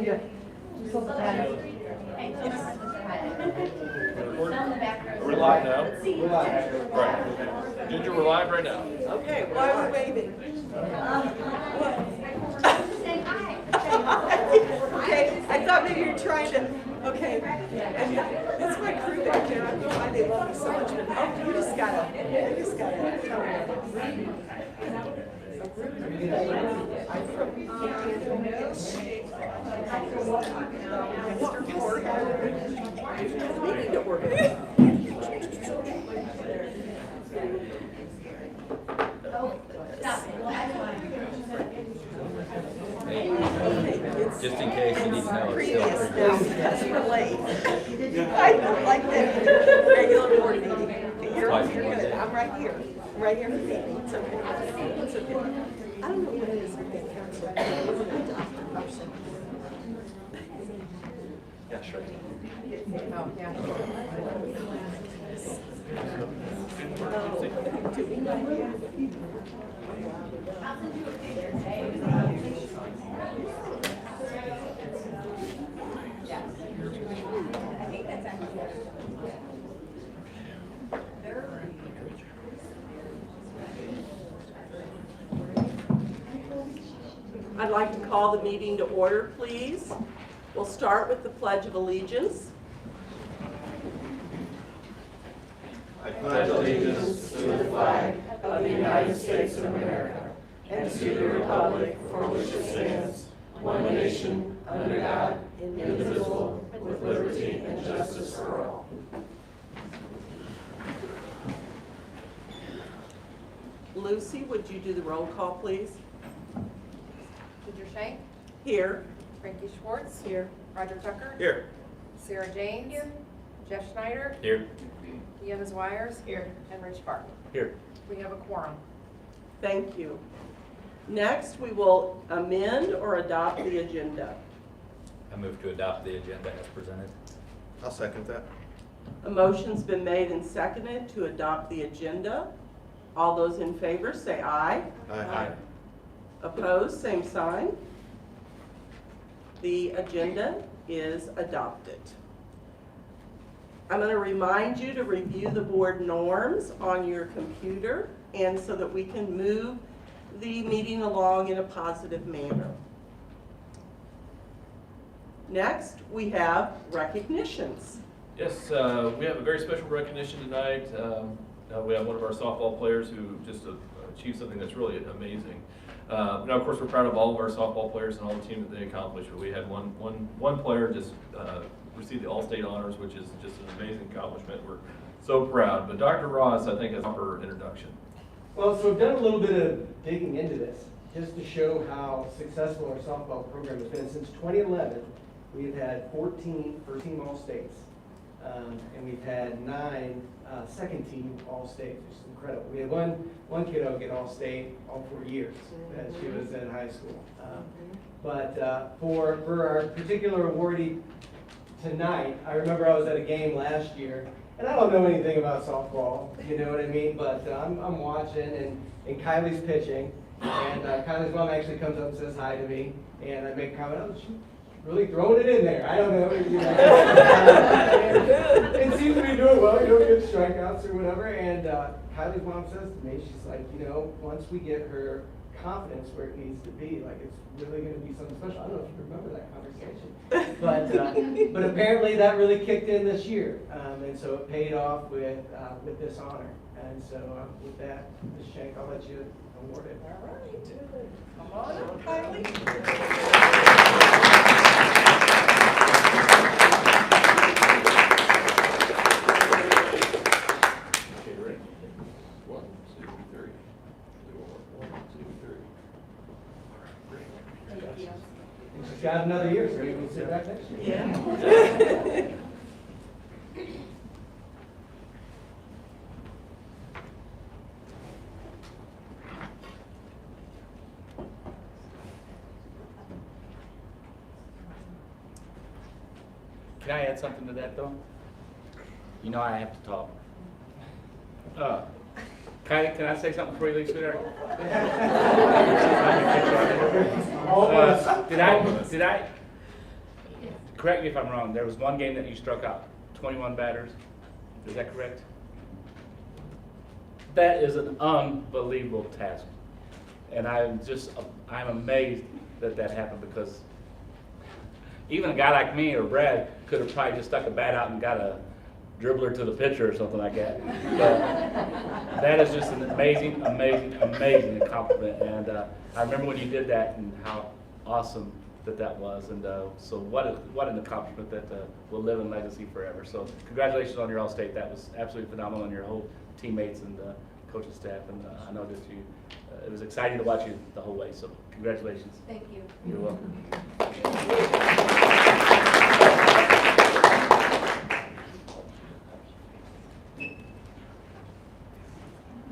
to. We're live now. Right. Ginger, we're live right now. Okay, why are we waving? Okay, I thought maybe you were trying to, okay. And that's my crew back there. I don't know why they love me so much, but you just gotta tell me. I'm from meeting to order. Just in case you need to know, it's Previous still now because we're late. I don't like that regular board meeting. I'm right here. I'm right here for me. It's okay. It's okay. I don't know what it is with the council. Yeah, sure. Oh, yeah. I'd like to call the meeting to order, please. We'll start with the Pledge of Allegiance. I pledge allegiance to the flag of the United States of America and to the republic for which it stands, one nation, under God, indivisible, with liberty and justice for all. Lucy, would you do the roll call, please? Ginger Shank, Here. Frankie Schwartz, Here. Roger Tucker, Here. Sarah James, Jeff Schneider, Here. Deanna Zwires, and Rich Barton. Here. We have a quorum. Thank you. Next, we will amend or adopt the agenda. I move to adopt the agenda as presented. I'll second that. A motion's been made and seconded to adopt the agenda. All those in favor say aye. Aye. Opposed, same sign. The agenda is adopted. I'm going to remind you to review the board norms on your computer and so that we can move the meeting along in a positive manner. Next, we have recognitions. Yes, we have a very special recognition tonight. We have one of our softball players who just achieved something that's really amazing. Now, of course, we're proud of all of our softball players and all the team that they accomplished, but we had one player just received the All-State honors, which is just an amazing accomplishment. We're so proud. But Dr. Ross, I think, has a proper introduction. Well, so I've done a little bit of digging into this, just to show how successful our softball program has been. Since 2011, we've had 14 first-team All-States, and we've had 9 second-team All-States, which is incredible. We had one kiddo get All-State all 4 years that she was in high school. But for our particular awardee tonight, I remember I was at a game last year, and I don't know anything about softball, you know what I mean? But I'm watching, and Kylie's pitching, and Kylie's mom actually comes up and says hi to me, and I make a comment, oh, she's really throwing it in there. I don't know, you know. It seems to be doing well, you know, good strikeouts or whatever. And Kylie's mom says to me, she's like, you know, once we get her confidence where it needs to be, like it's really going to be something special. I don't know if you remember that conversation, but apparently that really kicked in this year, and so it paid off with this honor. And so with that, Ms. Shank, I'll let you award it. All right. Come on up, Kylie. Okay, ready? 1, 2, 3. 1, 2, 3. All right, great. And she's got another year, so you can sit back next year. Yeah. Can I add something to that, though? You know I have to talk. Can I say something before you leave, sweetheart? correct me if I'm wrong, there was one game that you struck out 21 batters. Is that correct? That is an unbelievable task. And I'm amazed that that happened, because even a guy like me or Brad could have probably just stuck a bat out and got a dribbler to the pitcher or something like that. But that is just an amazing, amazing, amazing accomplishment. And I remember when you did that and how awesome that was. And so what an accomplishment that will live in legacy forever. So congratulations on your All-State. That was absolutely phenomenal, and your whole teammates and coaching staff. And I know that it was exciting to watch you the whole way. So congratulations. Thank you. You're welcome.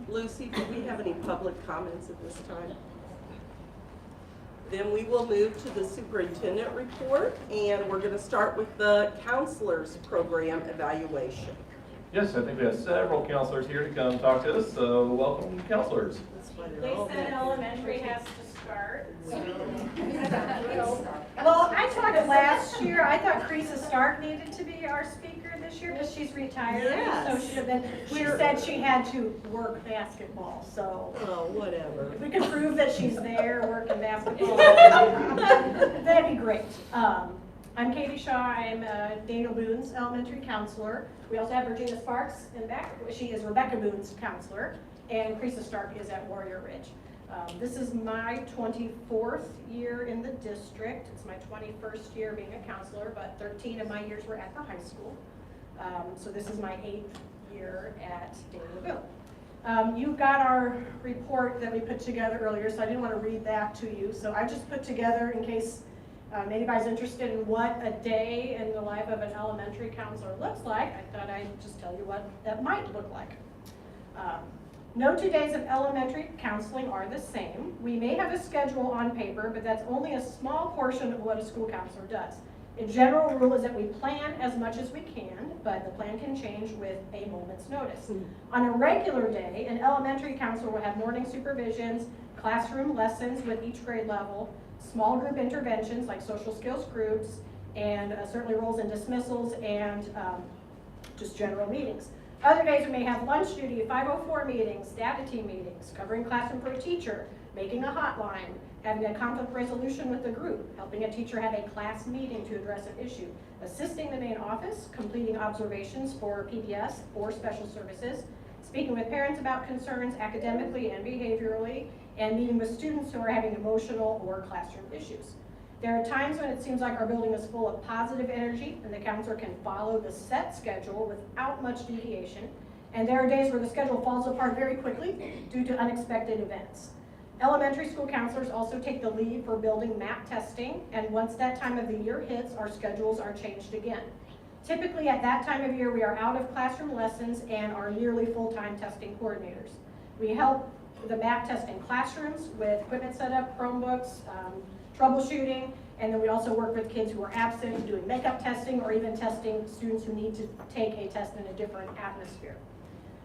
Lucy, do we have any public comments at this time? Then we will move to the superintendent report, and we're going to start with the counselors program evaluation. Yes, I think we have several counselors here to come talk to us, so welcome counselors. They said elementary has to start. Well, I talked last year, I thought Creasa Stark needed to be our speaker this year, but she's retired. Yes. So she said she had to work basketball, so Oh, whatever. if we can prove that she's there working basketball, that'd be great. I'm Katie Shaw, I'm Daniel Boone's elementary counselor. We also have Virginia Sparks in back, she is Rebecca Boone's counselor, and Creasa Stark is at Warrior Ridge. This is my 24th year in the district. It's my 21st year being a counselor, but 13 of my years were at the high school. So this is my 8th year at Daniel Boone. You've got our report that we put together earlier, so I didn't want to read that to you. So I just put together, in case anybody's interested in what a day in the life of an elementary counselor looks like, I thought I'd just tell you what that might look like. No 2 days of elementary counseling are the same. We may have a schedule on paper, but that's only a small portion of what a school counselor does. A general rule is that we plan as much as we can, but the plan can change with a moment's notice. On a regular day, an elementary counselor will have morning supervisions, classroom lessons with each grade level, small group interventions like social skills groups, and certainly roles and dismissals, and just general meetings. Other days we may have lunch duty, 504 meetings, data team meetings, covering classroom for a teacher, making a hotline, having a conflict resolution with the group, helping a teacher have a class meeting to address an issue, assisting the main office, completing observations for PBS or special services, speaking with parents about concerns academically and behaviorally, and meeting with students who are having emotional or classroom issues. There are times when it seems like our building is full of positive energy and the counselor can follow the set schedule without much deviation. And there are days where the schedule falls apart very quickly due to unexpected events. Elementary school counselors also take the lead for building MAP testing, and once that time of the year hits, our schedules are changed again. Typically at that time of year, we are out of classroom lessons and are yearly full-time testing coordinators. We help the MAP test in classrooms with equipment setup, Chromebooks, troubleshooting, and then we also work with kids who are absent, doing makeup testing, or even testing students who need to take a test in a different atmosphere.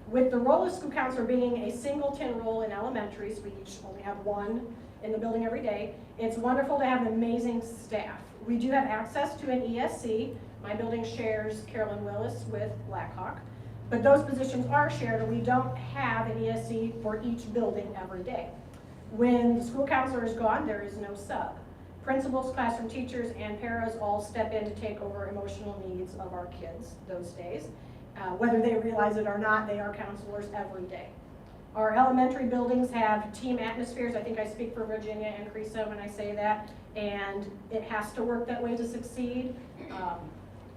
With the role of school counselor being a singleton role in elementaries, we each only have one in the building every day, it's wonderful to have an amazing staff. We do have access to an ESC. My building shares Carolyn Willis with Blackhawk, but those positions are shared, and we don't have an ESC for each building every day. When the school counselor is gone, there is no sub. Principals, classroom teachers, and paras all step in to take over emotional needs of our kids those days. Whether they realize it or not, they are counselors every day. Our elementary buildings have team atmospheres. I think I speak for Virginia and Creasa when I say that, and it has to work that way to succeed.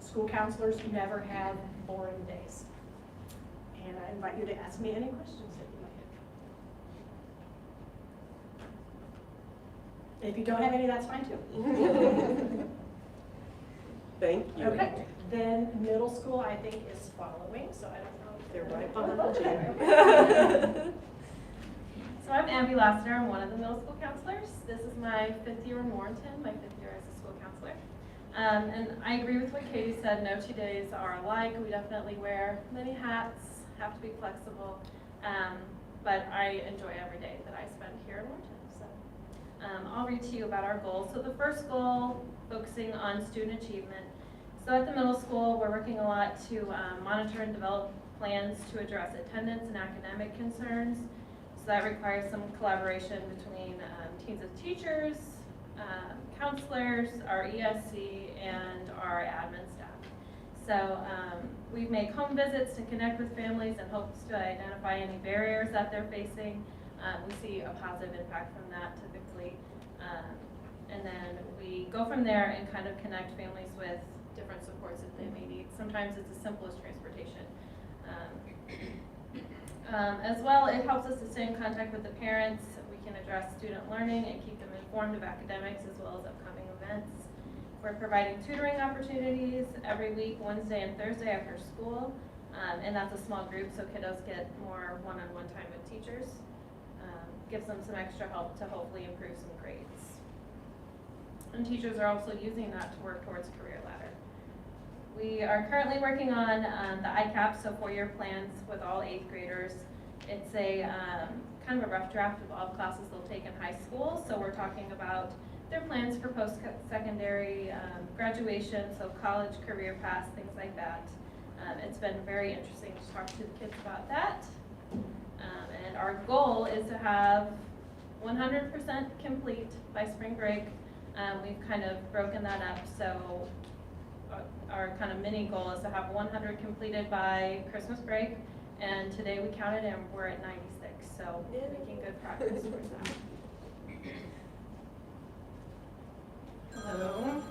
School counselors never have boring days. And I invite you to ask me any questions that you might have. If you don't have any, that's fine too. Thank you. Okay, then middle school I think is following, so I don't know if They're right behind behind you. So I'm Abby Lassiter, I'm one of the middle school counselors. This is my 5th year in Warrenton, my 5th year as a school counselor. And I agree with what Katie said, no 2 days are alike. We definitely wear many hats, have to be flexible, but I enjoy every day that I spend here in Warrenton. So I'll read to you about our goals. So the first goal, focusing on student achievement. So at the middle school, we're working a lot to monitor and develop plans to address attendance and academic concerns. So that requires some collaboration between teams of teachers, counselors, our ESC, and our admin staff. So we make home visits to connect with families in hopes to identify any barriers that they're facing. We see a positive impact from that typically. And then we go from there and kind of connect families with different supports that they may need. Sometimes it's as simple as transportation. As well, it helps us to stay in contact with the parents. We can address student learning and keep them informed of academics as well as upcoming events. We're providing tutoring opportunities every week, Wednesday and Thursday after school. And that's a small group, so kiddos get more one-on-one time with teachers. Gives them some extra help to hopefully improve some grades. And teachers are also using that to work towards career ladder. We are currently working on the ICAP, so 4-year plans with all 8th graders. It's a kind of a rough draft of all classes they'll take in high school. So we're talking about their plans for post-secondary graduation, so college, career paths, things like that. It's been very interesting to talk to the kids about that. And our goal is to have 100% complete by spring break. We've kind of broken that up, so our kind of mini goal is to have 100 completed by Christmas break, and today we counted and we're at 96, so making good progress towards that. Hello,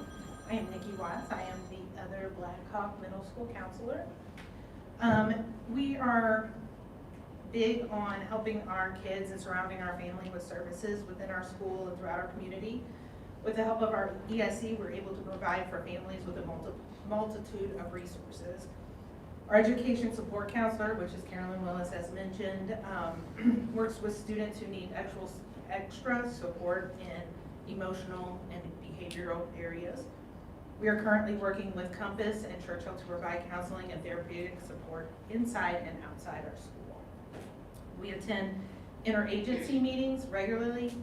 I am Nikki Watts. I am the other Blackhawk Middle School counselor. We are big on helping our kids and surrounding our family with services within our school and throughout our community. With the help of our ESC, we're able to provide for families with a multitude of resources. Our education support counselor, which is Carolyn Willis, as mentioned, works with students who need extra support in emotional and behavioral areas. We are currently working with Compass and Churchill to provide counseling and therapeutic support inside and outside our school. We attend interagency meetings regularly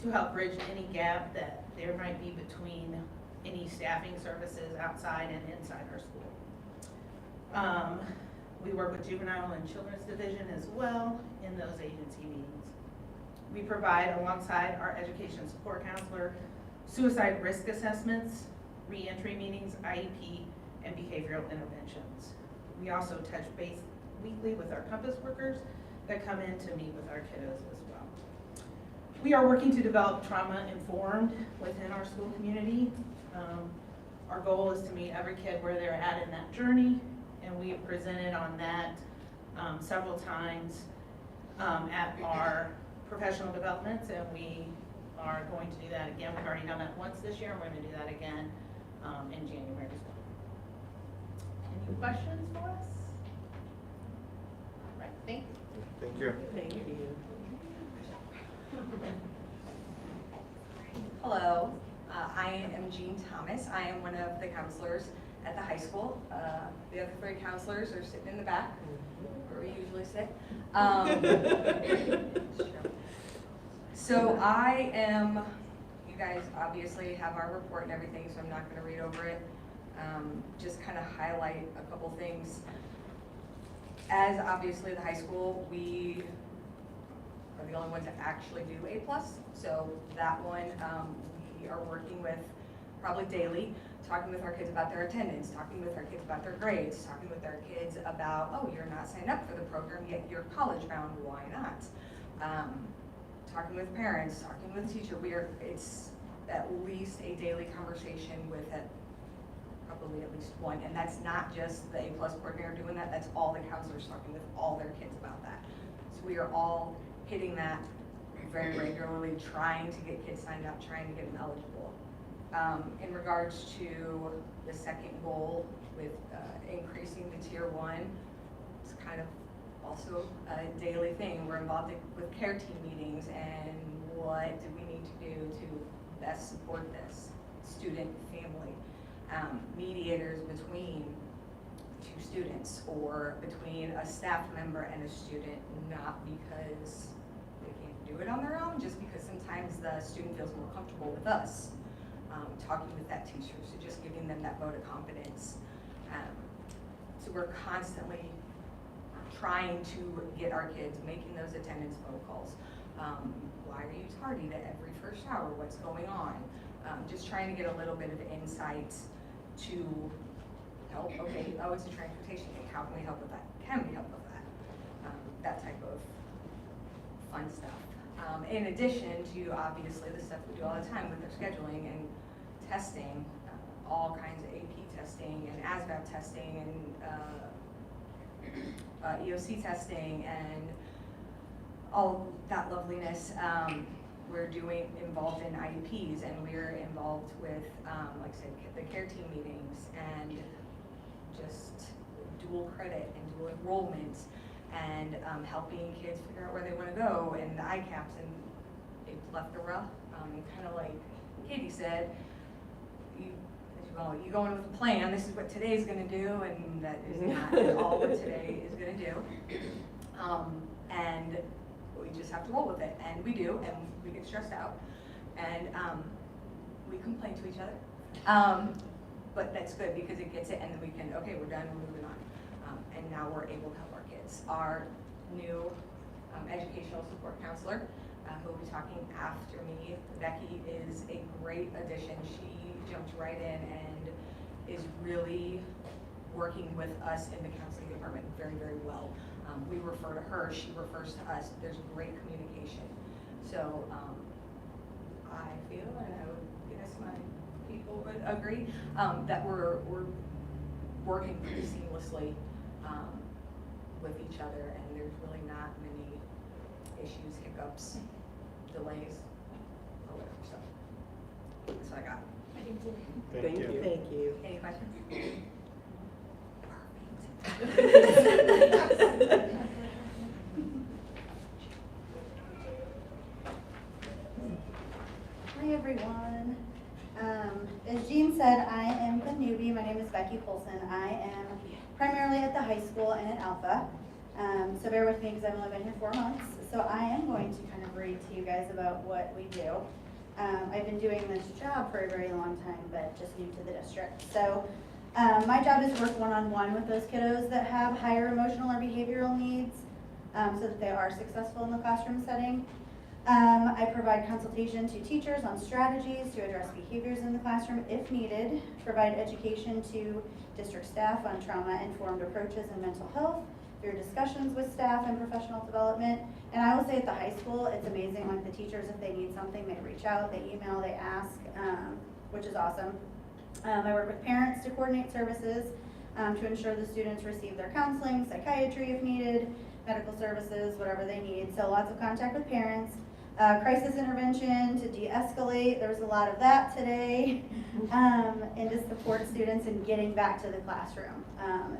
to help bridge any gap that there might be between any staffing services outside and inside our school. We work with Juvenile and Children's Division as well in those agency meetings. We provide, alongside our education support counselor, suicide risk assessments, reentry meetings, IEP, and behavioral interventions. We also touch base weekly with our Compass workers that come in to meet with our kiddos as well. We are working to develop trauma-informed within our school community. Our goal is to meet every kid where they're at in that journey, and we have presented on that several times at our professional developments, and we are going to do that again. We've already done that once this year, and we're going to do that again in January as well. Any questions for us? All right, thank you. Thank you. Thank you. Hello, I am Jean Thomas. I am one of the counselors at the high school. The other 3 counselors are sitting in the back, where we usually sit. So I am, you guys obviously have our report and everything, so I'm not going to read over it. Just kind of highlight a couple things. As obviously the high school, we are the only ones that actually do A+. So that one we are working with probably daily, talking with our kids about their attendance, talking with our kids about their grades, talking with our kids about, oh, you're not signed up for the program yet, you're college bound, why not? Talking with parents, talking with teacher, it's at least a daily conversation with probably at least one, and that's not just the A+ coordinator doing that, that's all the counselors talking with all their kids about that. So we are all hitting that very regularly, trying to get kids signed up, trying to get them eligible. In regards to the second goal with increasing the tier 1, it's kind of also a daily thing. We're involved with care team meetings and what do we need to do to best support this student family. Mediators between 2 students or between a staff member and a student, not because they can't do it on their own, just because sometimes the student feels more comfortable with us. talking with that teacher, so just giving them that vote of confidence. So we're constantly trying to get our kids, making those attendance phone calls. Why are you tardy to every first hour? What's going on? Just trying to get a little bit of insight to help. Okay, oh, it's a transportation thing. How can we help with that? Can we help with that? That type of fun stuff. In addition to obviously the stuff we do all the time with their scheduling and testing, all kinds of AP testing and ASVAB testing and EOC testing and all that loveliness. We're involved in IEPs, and we're involved with, like I said, the care team meetings and just dual credit and dual enrollment and helping kids figure out where they want to go and the ICAPs and a plethora. Kind of like Katie said, you go in with a plan. This is what today's going to do, and that is not all what today is going to do. And we just have to roll with it, and we do, and we get stressed out, and we complain to each other. But that's good because it gets it, and then we can, okay, we're done, we're moving on. And now we're able to help our kids. Our new educational support counselor, who will be talking after me, Becky, is a great addition. She jumped right in and is really working with us in the counseling department very, very well. We refer to her, she refers to us. There's great communication. So I feel, and I would guess my people would agree, that we're working pretty seamlessly with each other, and there's really not many issues, hiccups, delays, or whatever. So that's what I got. Thank you. Thank you. Any questions? Hi everyone. As Jean said, I am the newbie. My name is Becky Polson. I am primarily at the high school and at Alpha. So bear with me because I've only been here 4 months. So I am going to kind of read to you guys about what we do. I've been doing this job for a very long time, but just new to the district. So my job is to work one-on-one with those kiddos that have higher emotional or behavioral needs so that they are successful in the classroom setting. I provide consultation to teachers on strategies to address behaviors in the classroom if needed, provide education to district staff on trauma-informed approaches in mental health through discussions with staff and professional development. And I will say at the high school, it's amazing, like the teachers, if they need something, they reach out, they email, they ask, which is awesome. I work with parents to coordinate services to ensure the students receive their counseling, psychiatry if needed, medical services, whatever they need. So lots of contact with parents. Crisis intervention to de-escalate. There was a lot of that today. And to support students in getting back to the classroom.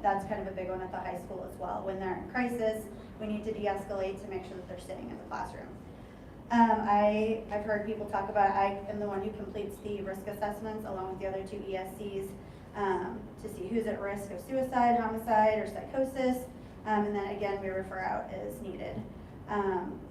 That's kind of a big one at the high school as well. When they're in crisis, we need to de-escalate to make sure that they're sitting in the classroom. I've heard people talk about, I am the one who completes the risk assessments along with the other 2 ESCs to see who's at risk of suicide, homicide, or psychosis. And then again, we refer out as needed.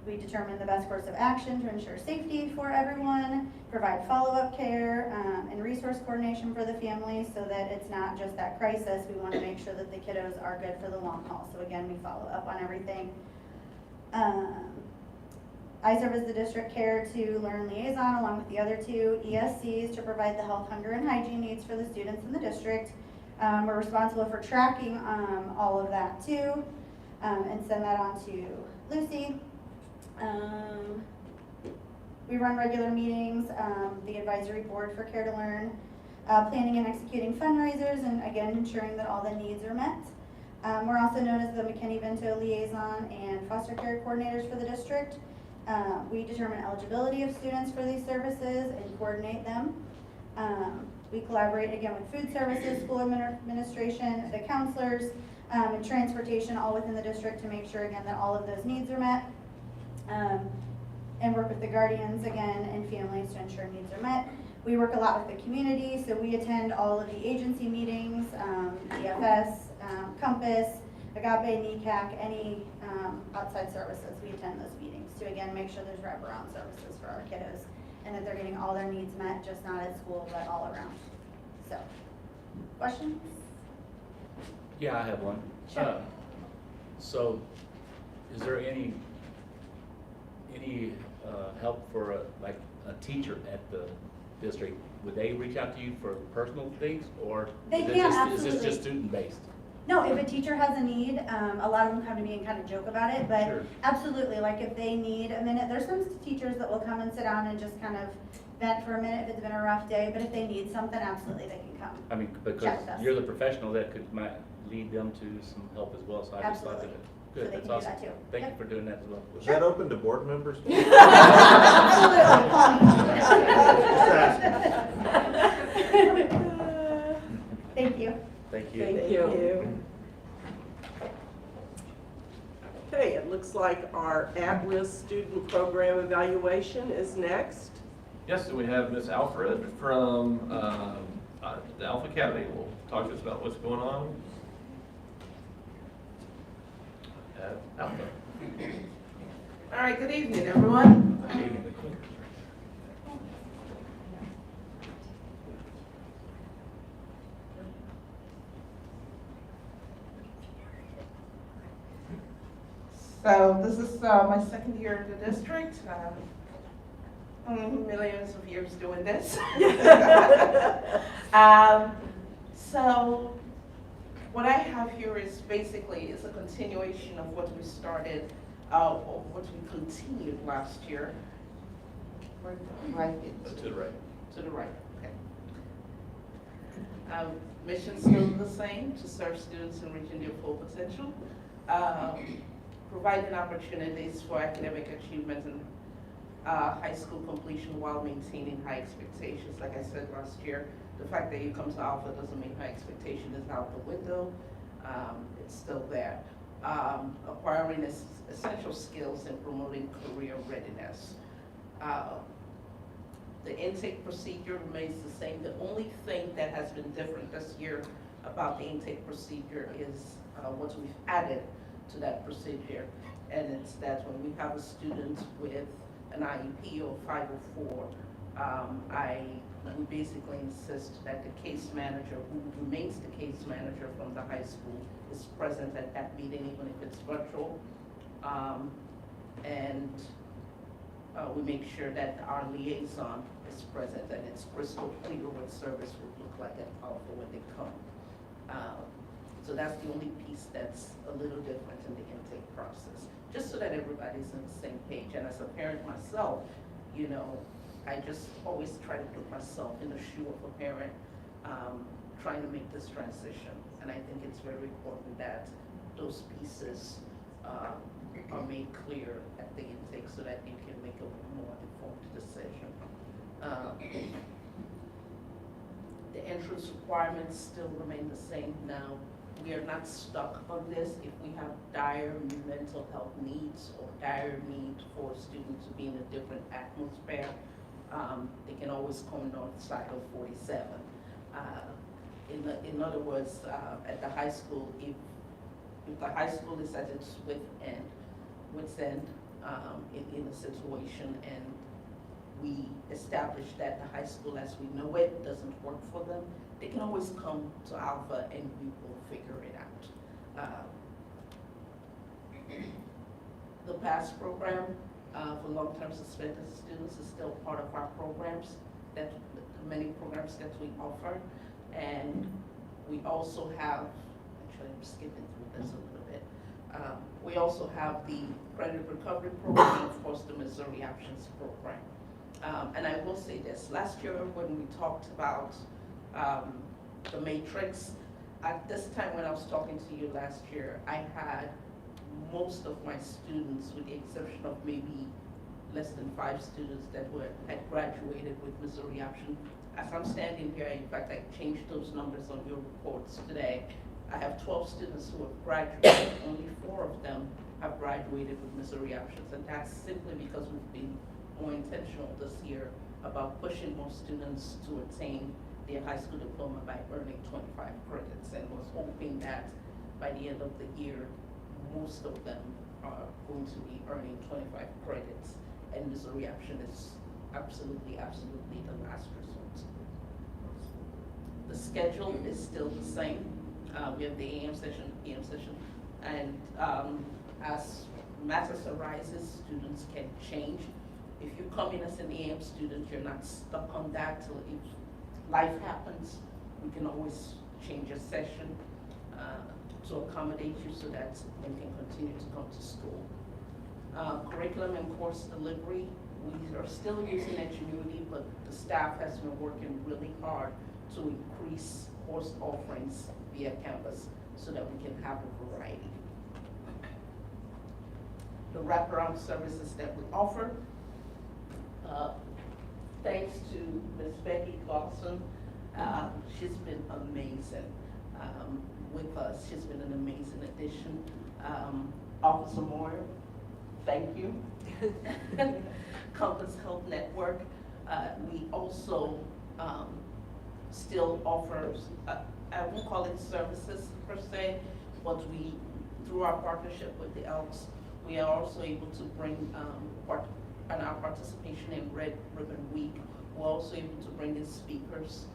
We determine the best course of action to ensure safety for everyone, provide follow-up care and resource coordination for the family so that it's not just that crisis. We want to make sure that the kiddos are good for the long haul. So again, we follow up on everything. I serve as the district care to learn liaison along with the other 2 ESCs to provide the health, hunger, and hygiene needs for the students in the district. We're responsible for tracking all of that too and send that on to Lucy. We run regular meetings, the advisory board for Care to Learn, planning and executing fundraisers, and again, ensuring that all the needs are met. We're also known as the McKinney-Vento liaison and foster care coordinators for the district. We determine eligibility of students for these services and coordinate them. We collaborate again with food services, school administration, the counselors, and transportation all within the district to make sure again that all of those needs are met. And work with the guardians again and families to ensure needs are met. We work a lot with the community, so we attend all of the agency meetings, EFS, Compass, Agape, NECAC, any outside services. We attend those meetings to again make sure there's wraparound services for our kiddos and that they're getting all their needs met, just not at school, but all around. So, questions? Yeah, I have one. Sure. So, is there any help for like a teacher at the district? Would they reach out to you for personal things, or They is it can, just- is this absolutely. just student-based? No, if a teacher has a need, a lot of them come to me and kind of joke about it, but Sure. absolutely, like if they need a minute, there's some teachers that will come and sit down and just kind of vent for a minute if it's been a rough day, but if they need something, absolutely, they can come. I mean, because Chat with us. you're the professional that might lead them to some help as well, so I just thought that. Absolutely. Good, So they that's can do awesome. that too. Thank you Yep. for doing that as well. Is that open to board members? Thank you. Thank you. Thank you. Okay, it looks like our at-risk student program evaluation is next. Yes, so we have Miss Alfred from the Alpha Academy. Will talk to us about what's going on at Alpha. All right, good evening, everyone. So this is my second year at the district. Millions of years doing this. So what I have here is basically a continuation of what we started, or what we continued last year. Right. To the right. To the right, okay. Mission still the same, to serve students in reaching their full potential. Providing opportunities for academic achievement and high school completion while maintaining high expectations. Like I said last year, the fact that you come to Alpha doesn't mean high expectation is out the window. It's still there. Acquiring essential skills and promoting career readiness. The intake procedure remains the same. The only thing that has been different this year about the intake procedure is what we've added to that procedure. And it's that when we have a student with an IEP or 504, we basically insist that the case manager, who remains the case manager from the high school, is present at that meeting, even if it's virtual. We make sure that our liaison is present and it's crystal clear what service would look like at Alpha when they come. So that's the only piece that's a little different in the intake process, just so that everybody's on the same page. And as a parent myself, you know, I just always try to put myself in the shoe of a parent trying to make this transition. And I think it's very important that those pieces are made clear at the intake so that you can make a more informed decision. The entrance requirements still remain the same now. We are not stuck on this. If we have dire mental health needs or dire need for students to be in a different atmosphere, they can always come north side of 47. In other words, at the high school, if the high school is at its wit's end in a situation, and we establish that the high school as we know it doesn't work for them, they can always come to Alpha and we will figure it out. The PASS program for long-term suspended students is still part of our programs, that many programs that we offer. And we also have, actually I'm skipping through this a little bit. We also have the credit recovery program and of course the Missouri Options program. And I will say this, last year when we talked about the matrix, at this time when I was talking to you last year, I had most of my students, with the exception of maybe less than 5 students that had graduated with Missouri Option. As I'm standing here, in fact, I changed those numbers on your reports today. I have 12 students who have graduated, only 4 of them have graduated with Missouri Options, and that's simply because we've been more intentional this year about pushing more students to attain their high school diploma by earning 25 credits, and was hoping that by the end of the year, most of them are going to be earning 25 credits, and Missouri Option is absolutely the last resort. The schedule is still the same. We have the AM session, PM session, and as matters arises, students can change. If you come in as an AM student, you're not stuck on that till if life happens, we can always change your session to accommodate you so that you can continue to come to school. Curriculum and course delivery, we are still using Edgenuity, but the staff has been working really hard to increase course offerings via campus so that we can have a variety. The wraparound services that we offer, thanks to Ms. Becky Clausen, she's been amazing with us. She's been an amazing addition. Officer Moore, thank you. Compass Health Network, we also still offer, I won't call it services per se, but we, through our partnership with the Elks, we are also able to bring, and our participation in Red Ribbon Week, we're also able to bring in speakers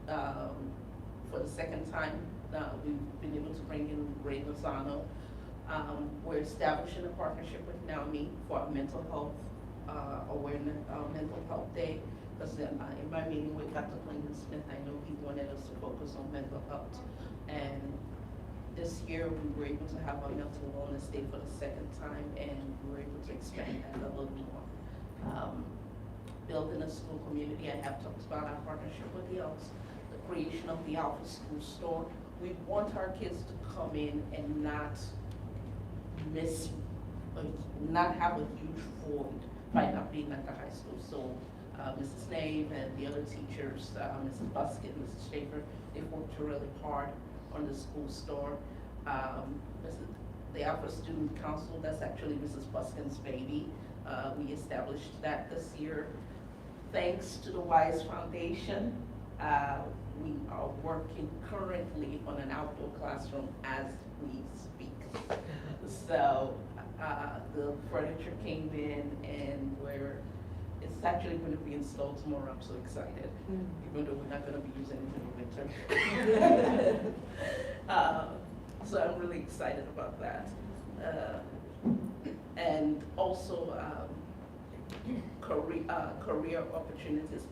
for the second time. We've been able to bring in Ray Lozano. We're establishing a partnership with NAMI for our mental health awareness, mental health day. Because in my meeting with Dr. Clinton Smith, I know he wanted us to focus on mental health. And this year we were able to have our mental wellness day for the second time, and we were able to expand that a little more. Building a school community, I have talked about our partnership with the Elks, the creation of the Alpha School Store. We want our kids to come in and not have a huge void by not being at the high school. So Mrs. Nave and the other teachers, Mrs. Buskin, Mrs. Schaefer, they've worked really hard on the school store. The Alpha Student Council, that's actually Mrs. Buskin's baby. We established that this year. Thanks to the WISE Foundation, we are working currently on an outdoor classroom as we speak. So the furniture came in, and it's actually going to be installed tomorrow. I'm so excited, even though we're not going to be using it in the winter. So I'm really excited about that. And also career opportunities.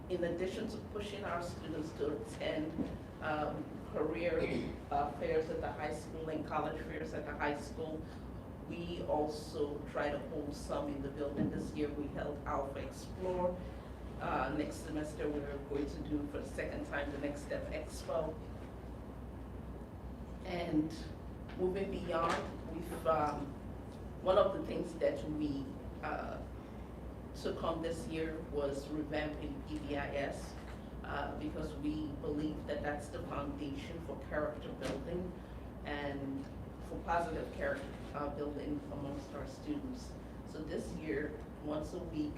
In addition to pushing our students to attend career fairs at the high school and college fairs at the high school, we also try to hold some in the building. This year we held Alpha Explore. Next semester we're going to do for the second time the Next Step Expo. And moving beyond, one of the things that we took on this year was revamping PBIS because we believe that that's the foundation for character building and for positive character building amongst our students. So this year, once a week,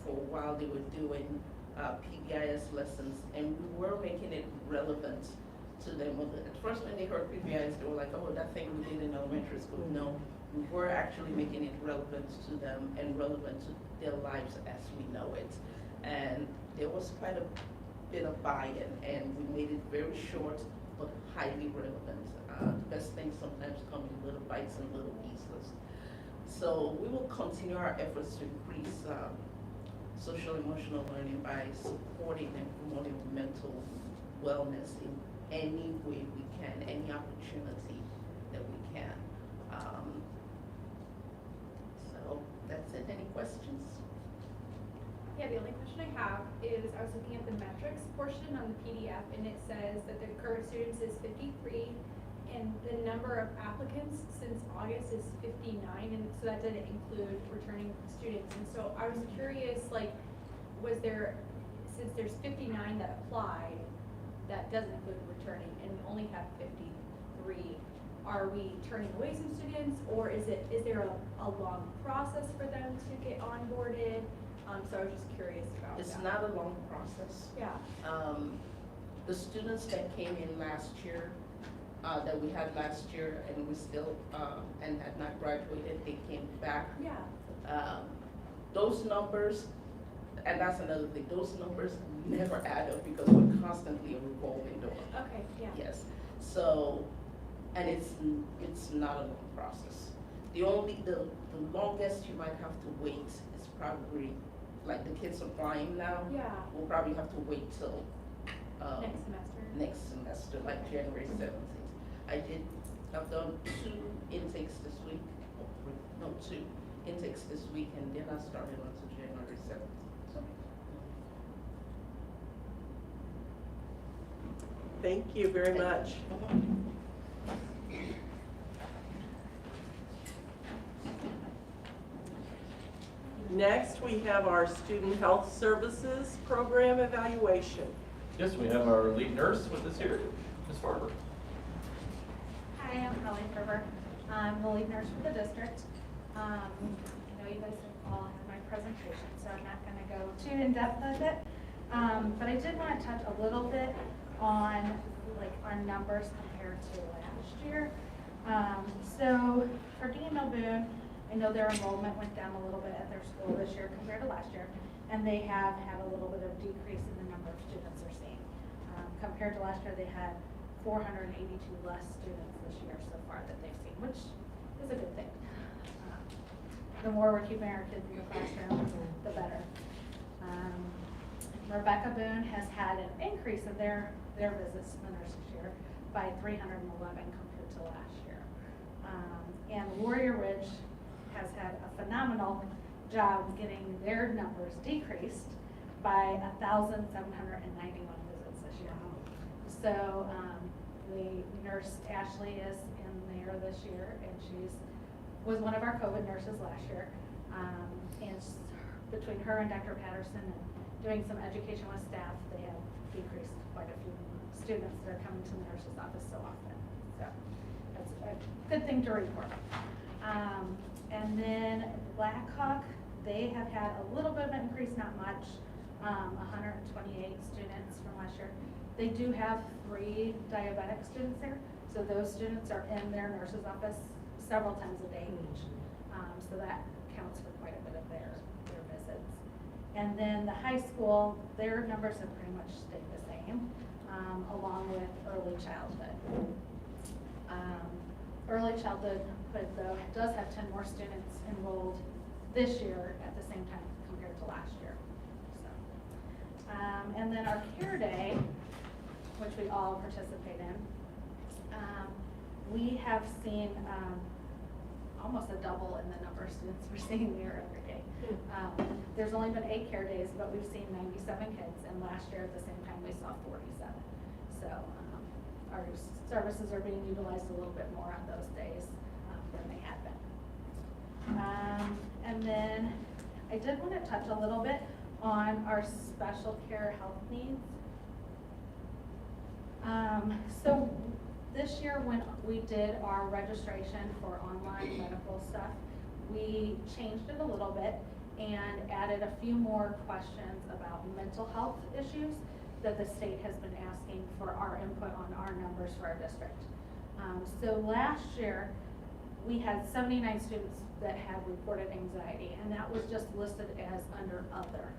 for a while they were doing PBIS lessons, and we were making it relevant to them. At first when they heard PBIS, they were like, oh, that thing we did in elementary school. No, we were actually making it relevant to them and relevant to their lives as we know it. And there was quite a bit of buy-in, and we made it very short but highly relevant. The best things sometimes come in little bites and little pieces. So we will continue our efforts to increase social emotional learning by supporting and promoting mental wellness in any way we can, any opportunity that we can. So that's it. Any questions? Yeah, the only question I have is I was looking at the metrics portion on the PDF, and it says that the current students is 53, and the number of applicants since August is 59, and so that didn't include returning students. And so I was curious, like, was there, since there's 59 that applied, that doesn't include returning, and we only have 53, are we turning away some students, or is there a long process for them to get onboarded? So I was just curious about that. It's not a long process. Yeah. The students that came in last year, that we had last year, and we still, and had not graduated, they came back. Yeah. Those numbers, and that's another thing, those numbers never add up because we're constantly a revolving door. Okay, yeah. Yes, so, and it's not a long process. The longest you might have to wait is probably, like the kids applying now. Yeah. We'll probably have to wait till, Next semester. next semester, like January 17th. I've done 2 intakes this week, no, 2 intakes this week, and then I started until January 17th. So, Thank you very much. Next, we have our Student Health Services Program Evaluation. Yes, we have our lead nurse with us here, Ms. Farber. Hi, I'm Kelly Ferber. I'm the lead nurse for the district. I know you guys have all had my presentation, so I'm not going to go too in-depth with it. But I did want to touch a little bit on like our numbers compared to last year. So for Daniel Boone, I know their enrollment went down a little bit at their school this year compared to last year, and they have had a little bit of decrease in the number of students they're seeing. Compared to last year, they had 482 less students this year so far that they've seen, which is a good thing. The more we're keeping our kids in the classroom, the better. Rebecca Boone has had an increase in their visits to the nurse this year by 311 compared to last year. And Warrior Ridge has had a phenomenal job getting their numbers decreased by 1,791 visits this year. So the nurse Ashley is in there this year, and was one of our COVID nurses last year. And between her and Dr. Patterson and doing some education with staff, they have decreased quite a few students that are coming to the nurse's office so often. So that's a good thing to report. And then Blackhawk, they have had a little bit of an increase, not much, 128 students from last year. They do have 3 diabetic students there, so those students are in their nurse's office several times a day each. So that counts for quite a bit of their visits. And then the high school, their numbers have pretty much stayed the same, along with early childhood. Early childhood, though, does have 10 more students enrolled this year at the same time compared to last year. So, and then our Care Day, which we all participate in, we have seen almost a double in the number of students we're seeing there every day. There's only been 8 Care Days, but we've seen 97 kids, and last year at the same time we saw 47. So our services are being utilized a little bit more on those days than they had been. And then I did want to touch a little bit on our special care health needs. So this year when we did our registration for online medical stuff, we changed it a little bit and added a few more questions about mental health issues that the state has been asking for our input on our numbers for our district. So last year, we had 79 students that had reported anxiety, and that was just listed as under other,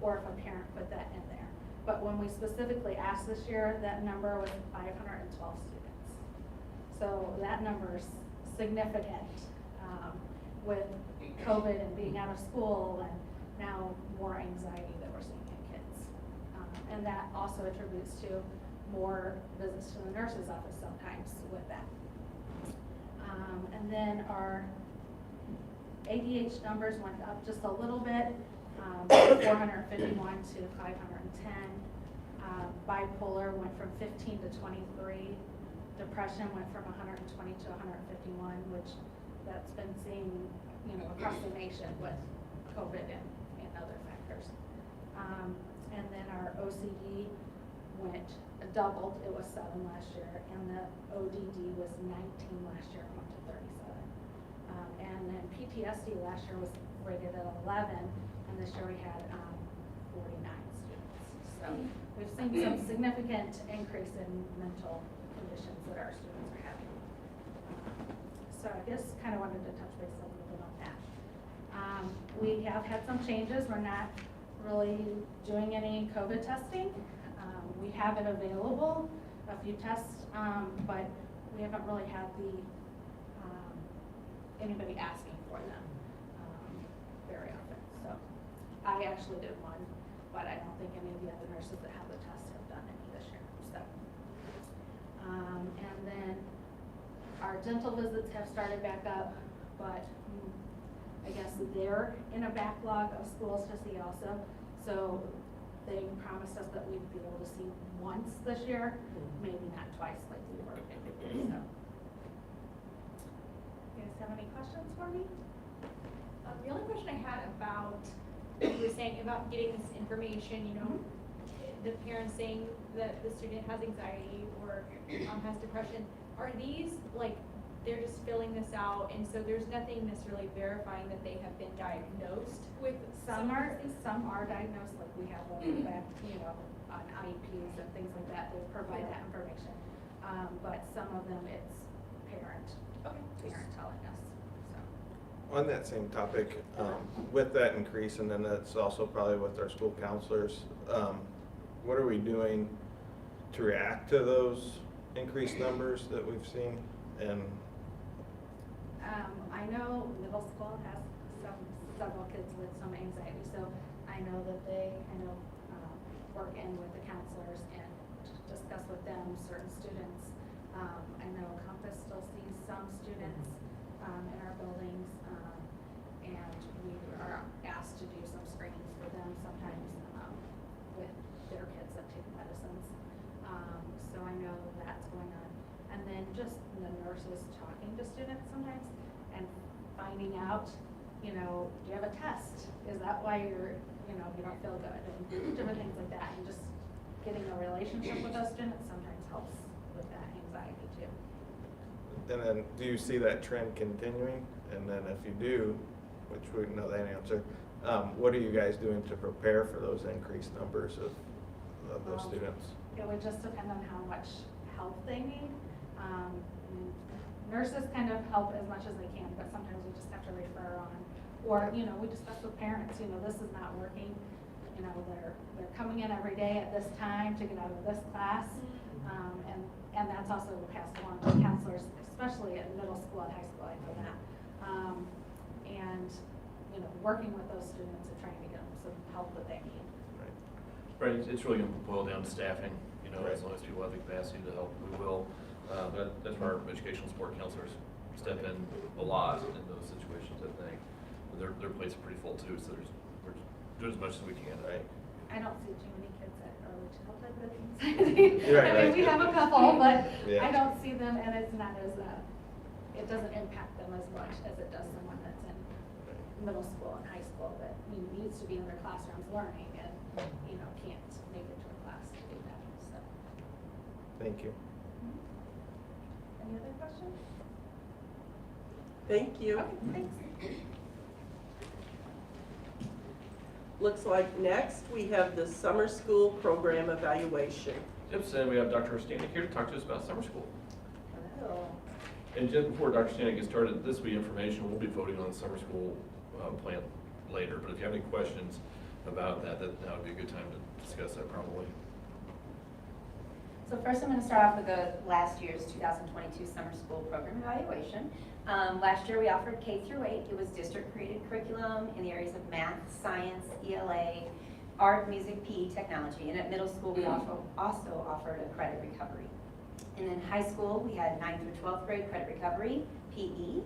or if a parent put that in there. But when we specifically asked this year, that number was 512 students. So that number is significant with COVID and being out of school, and now more anxiety that we're seeing in kids. And that also attributes to more visits to the nurse's office sometimes with that. And then our ADH numbers went up just a little bit, 451 to 510. Bipolar went from 15 to 23. Depression went from 120 to 151, which that's been seen, across the nation with COVID and other factors. And then our OCD doubled. It was 7 last year, and the ODD was 19 last year, went to 37. And then PTSD last year was rated at 11, and this year we had 49 students. So we've seen some significant increase in mental conditions that our students are having. So I guess kind of wanted to touch base a little bit on that. We have had some changes. We're not really doing any COVID testing. We have it available, a few tests, but we haven't really had anybody asking for them very often. So I actually did one, but I don't think any of the other nurses that have the test have done any this year. So, and then our dental visits have started back up, but I guess they're in a backlog of schools to see also. So they promised us that we'd be able to see once this year, maybe not twice like we were. So, you guys have any questions for me? The only question I had about, you were saying about getting this information, you know, the parents saying that the student has anxiety or has depression, are these like, they're just filling this out and so there's nothing necessarily verifying that they have been diagnosed with Some are diagnosed, like we have you know, on IEPs and things like that, they provide that information. But some of them it's parent telling us, so. On that same topic, with that increase, and then that's also probably with our school counselors, what are we doing to react to those increased numbers that we've seen? And I know middle school has several kids with some anxiety, so I know that they kind of work in with the counselors and discuss with them certain students. I know Compass still sees some students in our buildings, and we are asked to do some screenings for them sometimes with their kids that take medicines. So I know that's going on. And then just the nurses talking to students sometimes and finding out, you know, do you have a test? Is that why you're, you know, you don't feel good? And different things like that. And just getting a relationship with those students sometimes helps with that anxiety too. and then do you see that trend continuing? And then if you do, which we know that answer, what are you guys doing to prepare for those increased numbers of those students? It would just depend on how much help they need. Nurses kind of help as much as they can, but sometimes we just have to refer on. Or, you know, we discuss with parents, you know, this is not working. You know, they're coming in every day at this time to get out of this class. And that's also passed along to counselors, especially at middle school and high school, I know that. And, you know, working with those students and trying to get them some help that they need. Right, it's really going to boil down to staffing, you know, Right. as long as people have the capacity to help, we will. But that's where our educational support counselors step in a lot in those situations, I think. Their plates are pretty full too, so we're doing as much as we can. Right. I don't see too many kids at early childhood with anxiety. Right, I mean, right. we have a couple, but Yeah. I don't see them, and it's not as, it doesn't impact them as much as it does someone that's in middle school and high school that needs to be in their classrooms learning and, you know, can't make it to a class to do that, so. Thank you. Any other questions? Thank you. Okay, thanks. Looks like next we have the summer school program evaluation. Yep, so then we have Dr. Stanek here to talk to us about summer school. Hello. And just before Dr. Stanek gets started, this will be information, we'll be voting on the summer school plan later, but if you have any questions about that now would be a good time to discuss that probably. So first I'm going to start off with the last year's 2022 summer school program evaluation. Last year we offered K through 8. It was district created curriculum in the areas of math, science, ELA, art, music, PE, technology. And at middle school we also offered a credit recovery. And then high school we had 9th through 12th grade credit recovery, PE,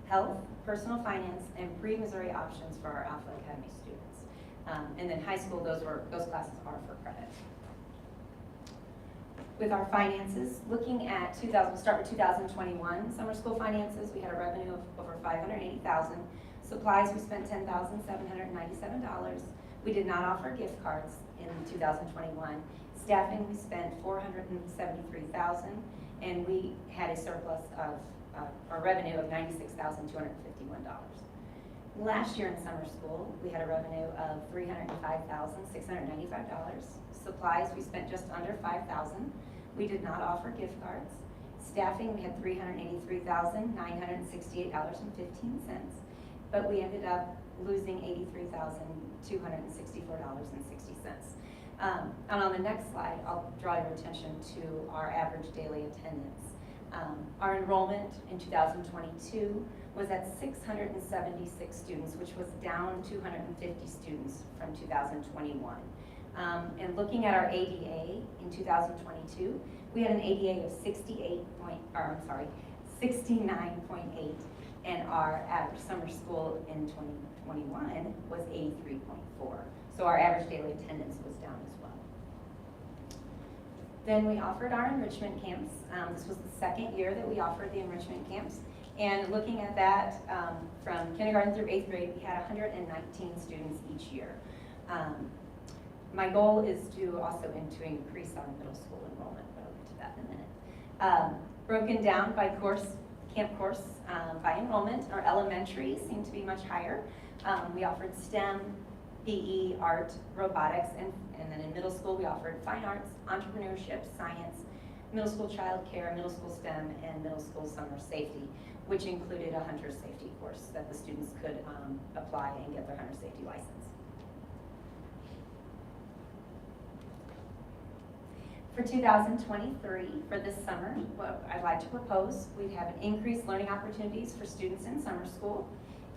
health, personal finance, and pre-Missouri options for our Alpha Academy students. And then high school, those classes are for credit. With our finances, looking at start with 2021 summer school finances, we had a revenue of over $580,000. Supplies, we spent $10,797. We did not offer gift cards in 2021. Staffing, we spent $473,000, and we had a surplus of our revenue of $96,251. Last year in summer school, we had a revenue of $305,695. Supplies, we spent just under $5,000. We did not offer gift cards. Staffing, we had $383,968.15. But we ended up losing $83,264.60. And on the next slide, I'll draw your attention to our average daily attendance. Our enrollment in 2022 was at 676 students, which was down 250 students from 2021. And looking at our ADA in 2022, we had an ADA of 69.8, and our average summer school in 2021 was 83.4. So our average daily attendance was down as well. Then we offered our enrichment camps. This was the second year that we offered the enrichment camps. And looking at that, from kindergarten through 8th grade, we had 119 students each year. My goal is to also increase our middle school enrollment, but I'll get to that in a minute. Broken down by course, camp course, by enrollment, our elementary seemed to be much higher. We offered STEM, PE, art, robotics, and then in middle school we offered fine arts, entrepreneurship, science, middle school child care, middle school STEM, and middle school summer safety, which included a hunter safety course that the students could apply and get their hunter safety license. For 2023, for this summer, what I'd like to propose, we'd have increased learning opportunities for students in summer school,